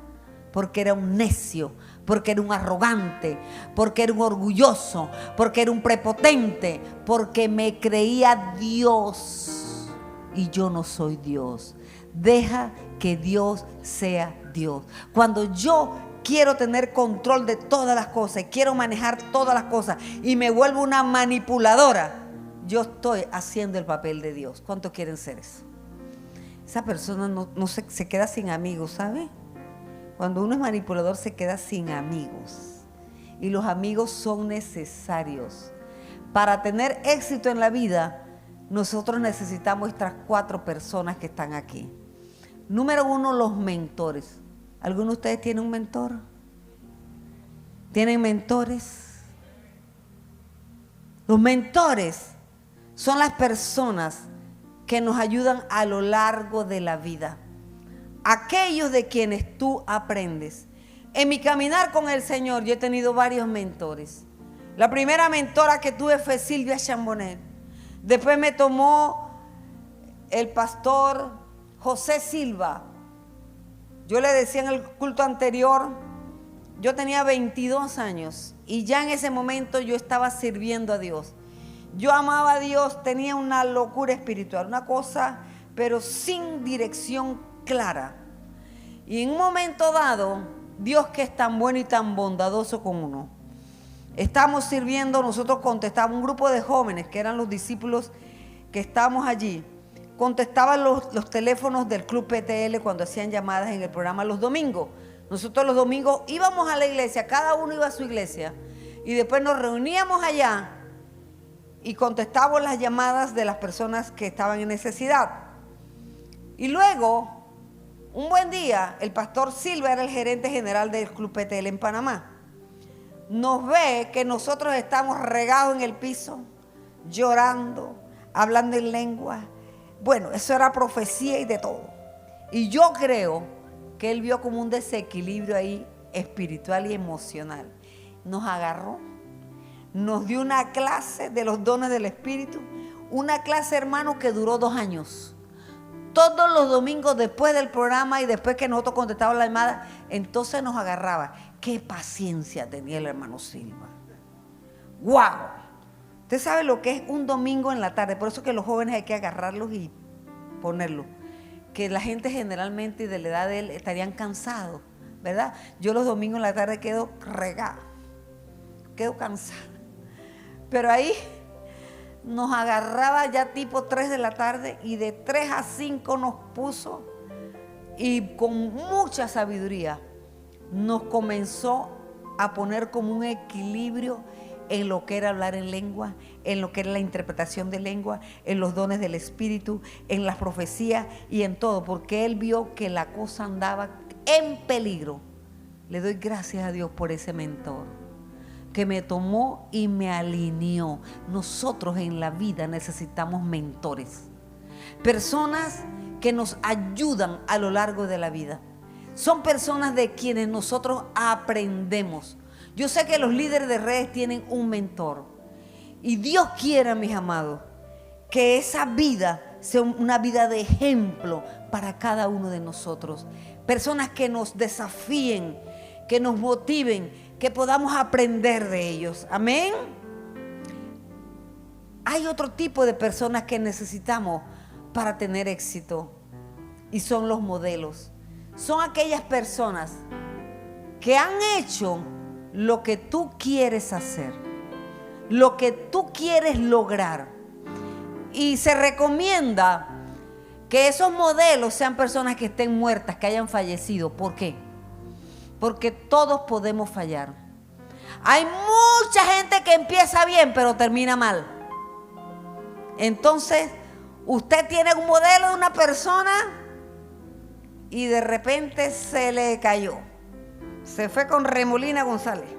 S1: porque era un necio, porque era un arrogante, porque era un orgulloso, porque era un prepotente, porque me creía Dios y yo no soy Dios. Deja que Dios sea Dios. Cuando yo quiero tener control de todas las cosas y quiero manejar todas las cosas y me vuelvo una manipuladora, yo estoy haciendo el papel de Dios. ¿Cuántos quieren ser eso? Esa persona no se queda sin amigos, ¿sabe? Cuando uno es manipulador se queda sin amigos. Y los amigos son necesarios. Para tener éxito en la vida, nosotros necesitamos estas 4 personas que están aquí. Número 1, los mentores. ¿Alguno de ustedes tiene un mentor? ¿Tienen mentores? Los mentores son las personas que nos ayudan a lo largo de la vida. Aquellos de quienes tú aprendes. En mi caminar con el Señor yo he tenido varios mentores. La primera mentora que tuve fue Silvia Chambonet. Después me tomó el pastor José Silva. Yo le decía en el culto anterior, yo tenía 22 años y ya en ese momento yo estaba sirviendo a Dios. Yo amaba a Dios, tenía una locura espiritual, una cosa, pero sin dirección clara. Y en un momento dado, Dios, que es tan bueno y tan bondadoso con uno, estamos sirviendo, nosotros contestábamos, un grupo de jóvenes que eran los discípulos que estábamos allí, contestaban los teléfonos del Club PTL cuando hacían llamadas en el programa los domingos. Nosotros los domingos íbamos a la iglesia, cada uno iba a su iglesia, y después nos reuníamos allá y contestábamos las llamadas de las personas que estaban en necesidad. Y luego, un buen día, el pastor Silva era el gerente general del Club PTL en Panamá. Nos ve que nosotros estamos regados en el piso, llorando, hablando en lengua. Bueno, eso era profecía y de todo. Y yo creo que él vio como un desequilibrio ahí espiritual y emocional. Nos agarró, nos dio una clase de los dones del Espíritu, una clase, hermano, que duró 2 años. Todos los domingos después del programa y después que nosotros contestábamos la llamada, entonces nos agarraba. Qué paciencia tenía el hermano Silva. ¡Wow! Usted sabe lo que es un domingo en la tarde, por eso que los jóvenes hay que agarrarlos y ponerlos. Que la gente generalmente de la edad de él estarían cansados, ¿verdad? Yo los domingos en la tarde quedo regada, quedo cansada. Pero ahí nos agarraba ya tipo 3 de la tarde y de 3 a 5 nos puso y con mucha sabiduría nos comenzó a poner como un equilibrio en lo que era hablar en lengua, en lo que era la interpretación de lengua, en los dones del Espíritu, en las profecías y en todo, porque él vio que la cosa andaba en peligro. Le doy gracias a Dios por ese mentor que me tomó y me alineó. Nosotros en la vida necesitamos mentores, personas que nos ayudan a lo largo de la vida. Son personas de quienes nosotros aprendemos. Yo sé que los líderes de redes tienen un mentor. Y Dios quiera, mis amados, que esa vida sea una vida de ejemplo para cada uno de nosotros. Personas que nos desafíen, que nos motiven, que podamos aprender de ellos. Amén. Hay otro tipo de personas que necesitamos para tener éxito. Y son los modelos. Son aquellas personas que han hecho lo que tú quieres hacer, lo que tú quieres lograr. Y se recomienda que esos modelos sean personas que estén muertas, que hayan fallecido. ¿Por qué? Porque todos podemos fallar. Hay mucha gente que empieza bien, pero termina mal. Entonces, usted tiene un modelo de una persona y de repente se le cayó. Se fue con Remolina González,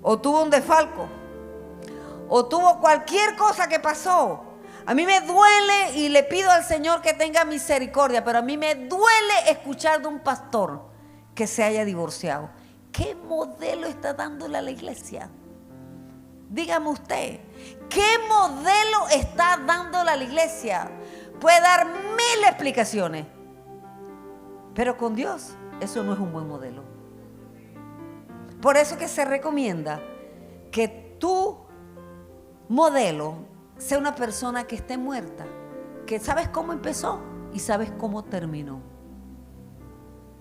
S1: o tuvo un desfalco, o tuvo cualquier cosa que pasó. A mí me duele y le pido al Señor que tenga misericordia, pero a mí me duele escuchar de un pastor que se haya divorciado. ¿Qué modelo está dándole a la iglesia? Dígame usted, ¿qué modelo está dándole a la iglesia? Puede dar 1000 explicaciones, pero con Dios eso no es un buen modelo. Por eso que se recomienda que tu modelo sea una persona que esté muerta, que sabes cómo empezó y sabes cómo terminó.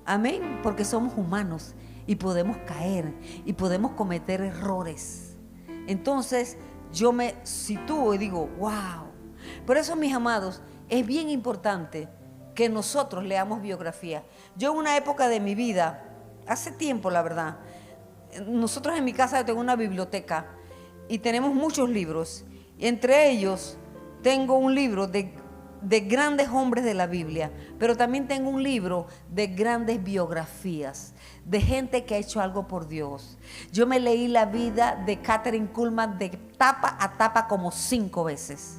S1: Amén, porque somos humanos y podemos caer y podemos cometer errores. Entonces yo me sitúo y digo, wow. Por eso, mis amados, es bien importante que nosotros leamos biografía. Yo en una época de mi vida, hace tiempo la verdad, nosotros en mi casa yo tengo una biblioteca y tenemos muchos libros. Y entre ellos tengo un libro de grandes hombres de la Biblia, pero también tengo un libro de grandes biografías, de gente que ha hecho algo por Dios. Yo me leí la vida de Kathryn Kuhlman de tapa a tapa como 5 veces.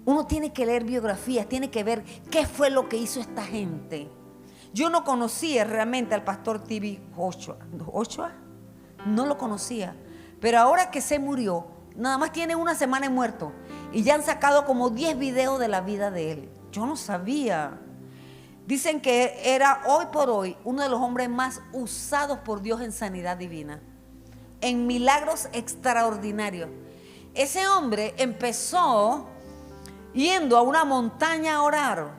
S1: Uno tiene que leer biografías, tiene que ver qué fue lo que hizo esta gente. Yo no conocía realmente al pastor T.B. Joshua, no lo conocía, pero ahora que se murió, nada más tiene 1 semana muerto y ya han sacado como 10 videos de la vida de él. Yo no sabía. Dicen que era hoy por hoy uno de los hombres más usados por Dios en sanidad divina, en milagros extraordinarios. Ese hombre empezó yendo a una montaña a orar.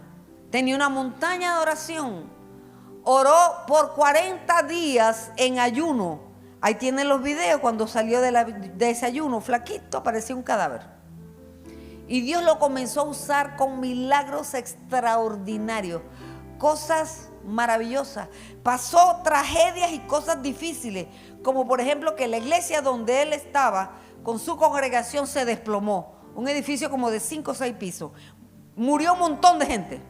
S1: Tenía una montaña de oración. Oró por 40 días en ayuno. Ahí tienen los videos cuando salió de ese ayuno, flaquito, parecía un cadáver. Y Dios lo comenzó a usar con milagros extraordinarios, cosas maravillosas. Pasó tragedias y cosas difíciles, como por ejemplo que la iglesia donde él estaba con su congregación se desplomó. Un edificio como de 5 o 6 pisos. Murió un montón de gente.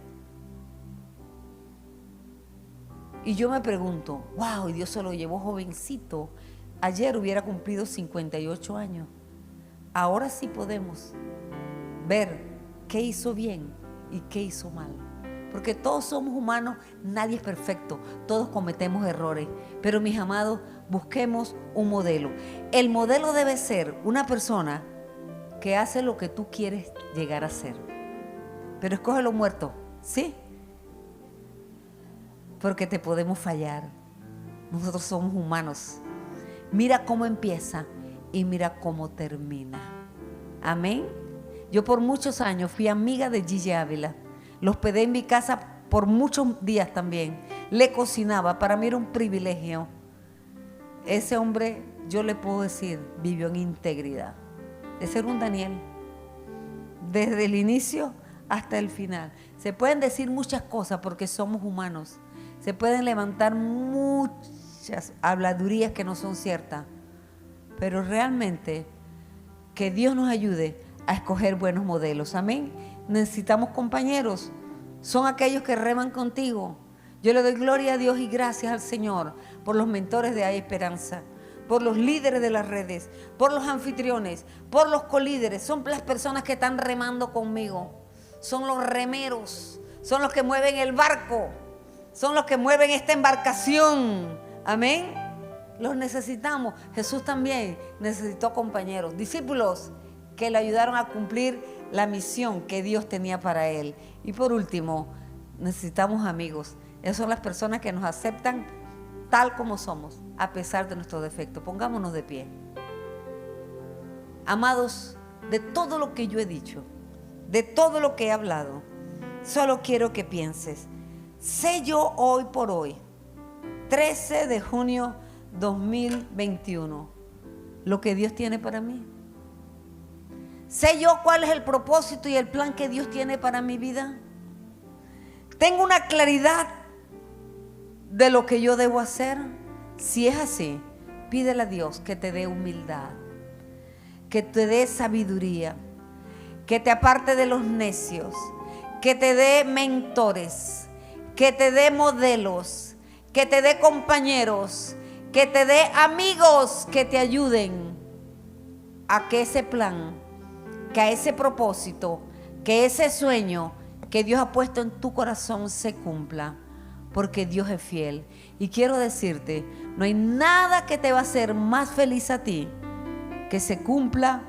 S1: Y yo me pregunto, wow, y Dios se lo llevó jovencito. Ayer hubiera cumplido 58 años. Ahora sí podemos ver qué hizo bien y qué hizo mal. Porque todos somos humanos, nadie es perfecto, todos cometemos errores. Pero mis amados, busquemos un modelo. El modelo debe ser una persona que hace lo que tú quieres llegar a ser. Pero escoge lo muerto, ¿sí? Porque te podemos fallar. Nosotros somos humanos. Mira cómo empieza y mira cómo termina. Amén. Yo por muchos años fui amiga de Gigi Ávila. Lo hospedé en mi casa por muchos días también. Le cocinaba. Para mí era un privilegio. Ese hombre, yo le puedo decir, vivió en integridad. De ser un Daniel. Desde el inicio hasta el final. Se pueden decir muchas cosas porque somos humanos. Se pueden levantar muchas habladurías que no son ciertas. Pero realmente que Dios nos ayude a escoger buenos modelos. Amén. Necesitamos compañeros. Son aquellos que reman contigo. Yo le doy gloria a Dios y gracias al Señor por los mentores de Hay Esperanza, por los líderes de las redes, por los anfitriones, por los colíderes. Son las personas que están remando conmigo. Son los remeros. Son los que mueven el barco. Son los que mueven esta embarcación. Amén. Los necesitamos. Jesús también necesitó compañeros, discípulos que le ayudaron a cumplir la misión que Dios tenía para él. Y por último, necesitamos amigos. Esas son las personas que nos aceptan tal como somos, a pesar de nuestros defectos. Pongámonos de pie. Amados, de todo lo que yo he dicho, de todo lo que he hablado, solo quiero que pienses, sé yo hoy por hoy, 13 de junio 2021, lo que Dios tiene para mí. ¿Sé yo cuál es el propósito y el plan que Dios tiene para mi vida? ¿Tengo una claridad de lo que yo debo hacer? Si es así, pídele a Dios que te dé humildad, que te dé sabiduría, que te aparte de los necios, que te dé mentores, que te dé modelos, que te dé compañeros, que te dé amigos que te ayuden a que ese plan, que a ese propósito, que ese sueño que Dios ha puesto en tu corazón se cumpla, porque Dios es fiel. Y quiero decirte, no hay nada que te va a hacer más feliz a ti que se cumpla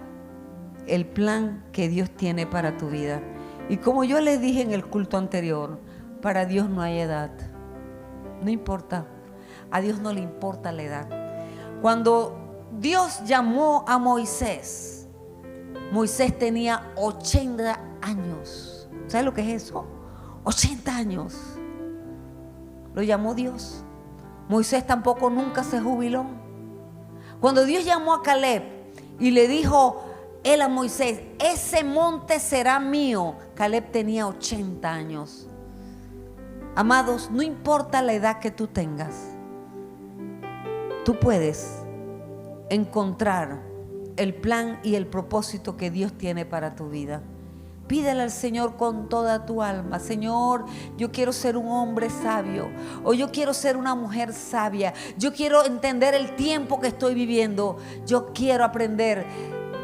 S1: el plan que Dios tiene para tu vida. Y como yo les dije en el culto anterior, para Dios no hay edad, no importa, a Dios no le importa la edad. Cuando Dios llamó a Moisés, Moisés tenía 80 años. ¿Sabes lo que es eso? 80 años. Lo llamó Dios. Moisés tampoco nunca se jubiló. Cuando Dios llamó a Caleb y le dijo él a Moisés, ese monte será mío, Caleb tenía 80 años. Amados, no importa la edad que tú tengas, tú puedes encontrar el plan y el propósito que Dios tiene para tu vida. Pídele al Señor con toda tu alma: Señor, yo quiero ser un hombre sabio, o yo quiero ser una mujer sabia, yo quiero entender el tiempo que estoy viviendo, yo quiero aprender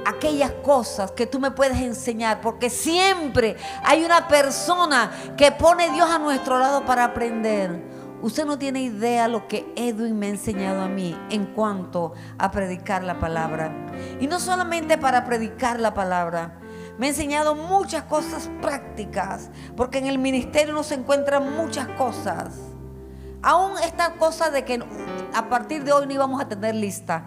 S1: aquellas cosas que tú me puedes enseñar, porque siempre hay una persona que pone Dios a nuestro lado para aprender. Usted no tiene idea lo que Edwin me ha enseñado a mí en cuanto a predicar la palabra. Y no solamente para predicar la palabra, me ha enseñado muchas cosas prácticas, porque en el ministerio no se encuentran muchas cosas. Aún esta cosa de que a partir de hoy no íbamos a tener lista.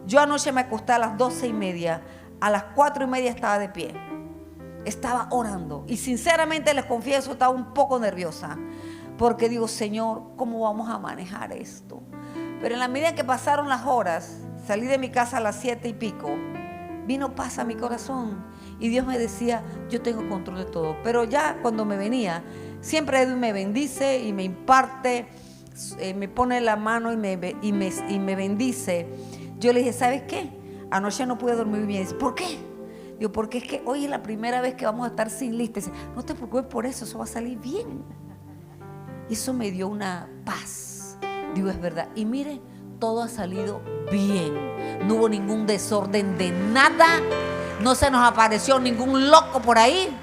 S1: Yo anoche me acosté a las 12:30, a las 4:30 estaba de pie. Estaba orando y sinceramente les confieso, estaba un poco nerviosa, porque digo, Señor, ¿cómo vamos a manejar esto? Pero en la medida que pasaron las horas, salí de mi casa a las 7 y pico, vino paz a mi corazón y Dios me decía, yo tengo control de todo. Pero ya cuando me venía, siempre Edwin me bendice y me imparte, me pone la mano y me bendice. Yo le dije, ¿sabes qué? Anoche no pude dormir bien. Dice, ¿por qué? Digo, porque es que hoy es la primera vez que vamos a estar sin lista. Dice, no te preocupes por eso, eso va a salir bien. Y eso me dio una paz. Digo, es verdad. Y mire, todo ha salido bien. No hubo ningún desorden de nada. No se nos apareció ningún loco por ahí.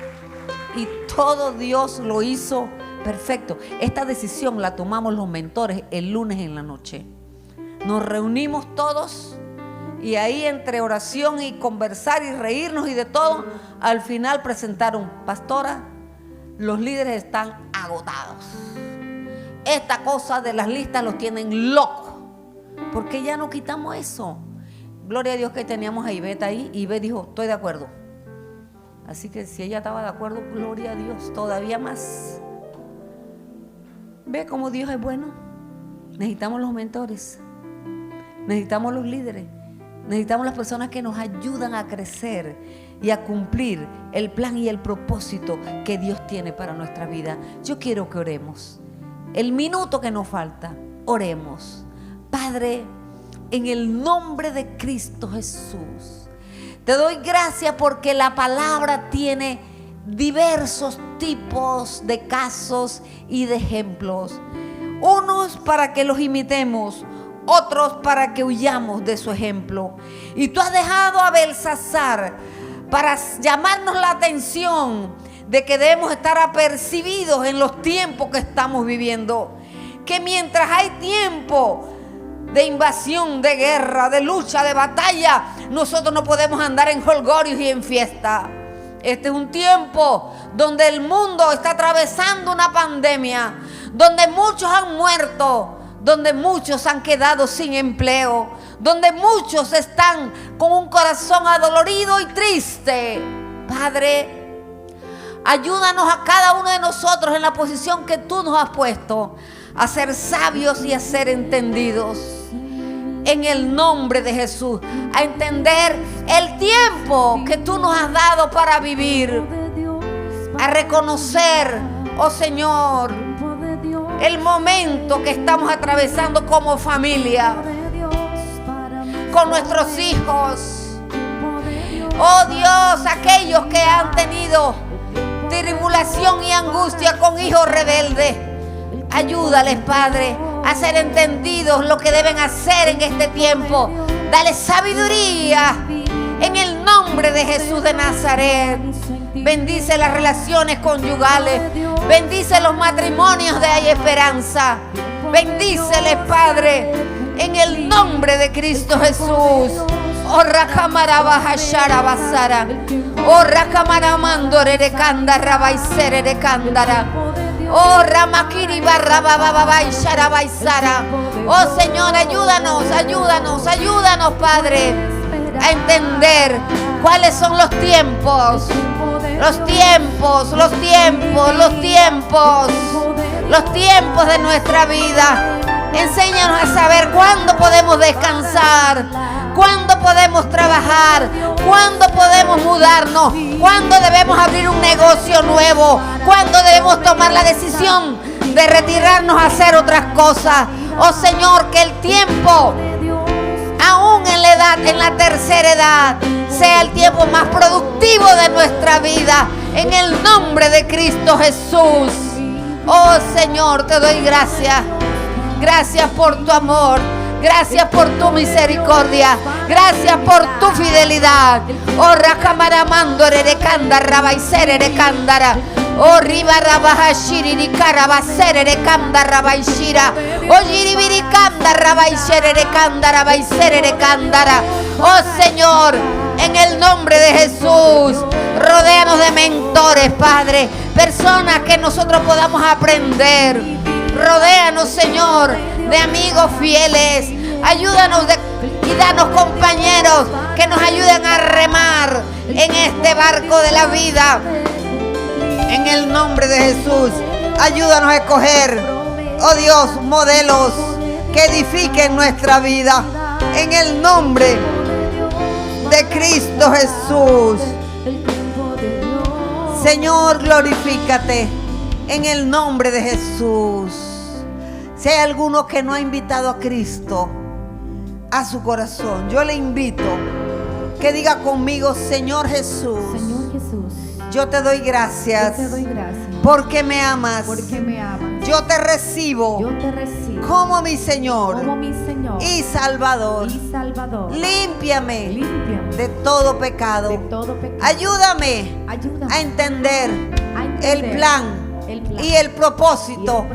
S1: Y todo Dios lo hizo perfecto. Esta decisión la tomamos los mentores el lunes en la noche. Nos reunimos todos y ahí entre oración y conversar y reírnos y de todo, al final presentaron, pastora, los líderes están agotados. Esta cosa de las listas los tienen locos. ¿Por qué ya no quitamos eso? Gloria a Dios que teníamos a Ivette ahí. Y Ivette dijo, estoy de acuerdo. Así que si ella estaba de acuerdo, gloria a Dios, todavía más. ¿Ve cómo Dios es bueno? Necesitamos los mentores. Necesitamos los líderes. Necesitamos las personas que nos ayudan a crecer y a cumplir el plan y el propósito que Dios tiene para nuestra vida. Yo quiero que oremos. El minuto que nos falta, oremos. Padre, en el nombre de Cristo Jesús, te doy gracias porque la palabra tiene diversos tipos de casos y de ejemplos. Unos para que los imitemos, otros para que huyamos de su ejemplo. Y tú has dejado a Belsasar para llamarnos la atención de que debemos estar apercibidos en los tiempos que estamos viviendo. Que mientras hay tiempo de invasión, de guerra, de lucha, de batalla, nosotros no podemos andar en jolgorios y en fiesta. Este es un tiempo donde el mundo está atravesando una pandemia, donde muchos han muerto, donde muchos han quedado sin empleo, donde muchos están con un corazón adolorido y triste. Padre, ayúdanos a cada uno de nosotros en la posición que tú nos has puesto, a ser sabios y a ser entendidos. En el nombre de Jesús, a entender el tiempo que tú nos has dado para vivir, a reconocer, oh Señor, el momento que estamos atravesando como familia, con nuestros hijos. Oh Dios, aquellos que han tenido tribulación y angustia con hijos rebeldes, ayúdales, Padre, a ser entendidos lo que deben hacer en este tiempo. Dale sabiduría en el nombre de Jesús de Nazaret. Bendice las relaciones conyugales. Bendice los matrimonios de Hay Esperanza. Bendíceles, Padre, en el nombre de Cristo Jesús. Oh Rakamarabaja Basara. Oh Rakamaramandore de Kandara Baisere de Kandara. Oh Ramakiri Barrababai Sharabaisara. Oh Señor, ayúdanos, ayúdanos, ayúdanos, Padre, a entender cuáles son los tiempos. Los tiempos, los tiempos, los tiempos, los tiempos de nuestra vida. Enséñanos a saber cuándo podemos descansar, cuándo podemos trabajar, cuándo podemos mudarnos, cuándo debemos abrir un negocio nuevo, cuándo debemos tomar la decisión de retirarnos a hacer otras cosas. Oh Señor, que el tiempo, aún en la edad, en la tercera edad, sea el tiempo más productivo de nuestra vida, en el nombre de Cristo Jesús. Oh Señor, te doy gracias. Gracias por tu amor. Gracias por tu misericordia. Gracias por tu fidelidad. Oh Rakamaramandore de Kandara Baisere de Kandara. Oh Ribarabahashiri de Karabasere de Kandara Baishira. Oh Yiribiri Kandara Baisere de Kandara Baisere de Kandara. Oh Señor, en el nombre de Jesús, Rodéanos de mentores, Padre, personas que nosotros podamos aprender. Rodéanos, Señor, de amigos fieles. Ayúdanos y danos compañeros que nos ayuden a remar en este barco de la vida. En el nombre de Jesús, ayúdanos a escoger, oh Dios, modelos que edifiquen nuestra vida. En el nombre de Cristo Jesús. Señor, glorifícate en el nombre de Jesús. Si hay alguno que no ha invitado a Cristo a su corazón, yo le invito que diga conmigo: Señor Jesús,
S2: Señor Jesús,
S1: yo te doy gracias,
S2: yo te doy gracias
S1: porque me amas.
S2: porque me amas.
S1: Yo te recibo
S2: Yo te recibo
S1: como mi Señor
S2: como mi Señor
S1: y Salvador.
S2: y Salvador.
S1: Límpiame
S2: Límpiame
S1: de todo pecado.
S2: de todo pecado.
S1: Ayúdame
S2: Ayúdame
S1: a entender
S2: a entender
S1: el plan y el propósito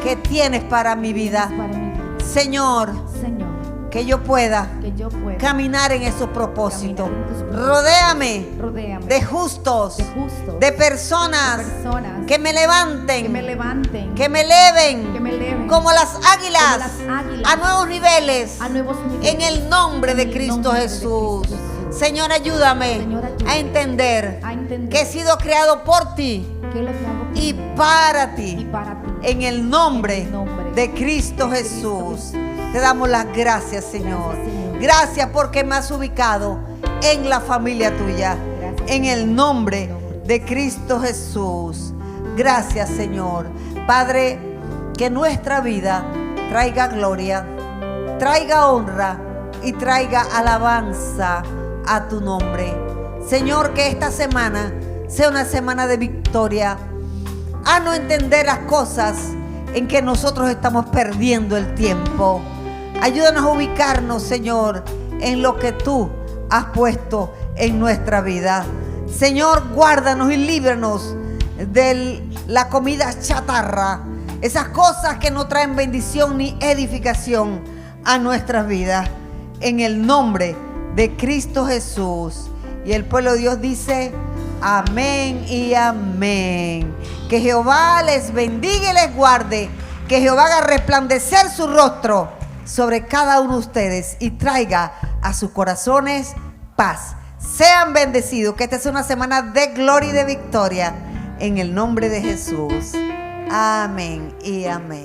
S1: que tienes para mi vida.
S2: para mi vida.
S1: Señor,
S2: Señor,
S1: que yo pueda
S2: que yo pueda
S1: caminar en esos propósitos.
S2: caminar en tus propósitos.
S1: Rodéame
S2: Rodéame
S1: de justos,
S2: de justos,
S1: de personas
S2: personas
S1: que me levanten,
S2: que me levanten,
S1: que me eleven,
S2: que me eleven
S1: como las águilas,
S2: como las águilas,
S1: a nuevos niveles,
S2: a nuevos niveles.
S1: en el nombre de
S2: En el
S1: Cristo
S2: nombre de
S1: Jesús.
S2: Cristo Jesús.
S1: Señor, ayúdame
S2: Señor, ayúdame
S1: a entender
S2: a entender
S1: que he sido creado por ti
S2: que lo que hago por
S1: y
S2: ti
S1: para
S2: y
S1: ti.
S2: para ti.
S1: En el nombre
S2: En el nombre
S1: de Cristo
S2: de
S1: Jesús.
S2: Cristo Jesús.
S1: Te damos las gracias, Señor.
S2: Gracias, Señor.
S1: Gracias porque me has ubicado en la familia tuya.
S2: Gracias,
S1: En
S2: Señor.
S1: el nombre de Cristo Jesús. Gracias, Señor. Padre, que nuestra vida traiga gloria, traiga honra y traiga alabanza a tu nombre. Señor, que esta semana sea una semana de victoria. A no entender las cosas en que nosotros estamos perdiendo el tiempo. Ayúdanos a ubicarnos, Señor, en lo que tú has puesto en nuestra vida. Señor, guárdanos y líbranos de la comida chatarra, esas cosas que no traen bendición ni edificación a nuestras vidas. En el nombre de Cristo Jesús. Y el pueblo de Dios dice: amén y amén. Que Jehová les bendiga y les guarde. Que Jehová haga resplandecer su rostro sobre cada uno de ustedes y traiga a sus corazones paz. Sean bendecidos. Que esta sea una semana de gloria y de victoria. En el nombre de Jesús. Amén y amén.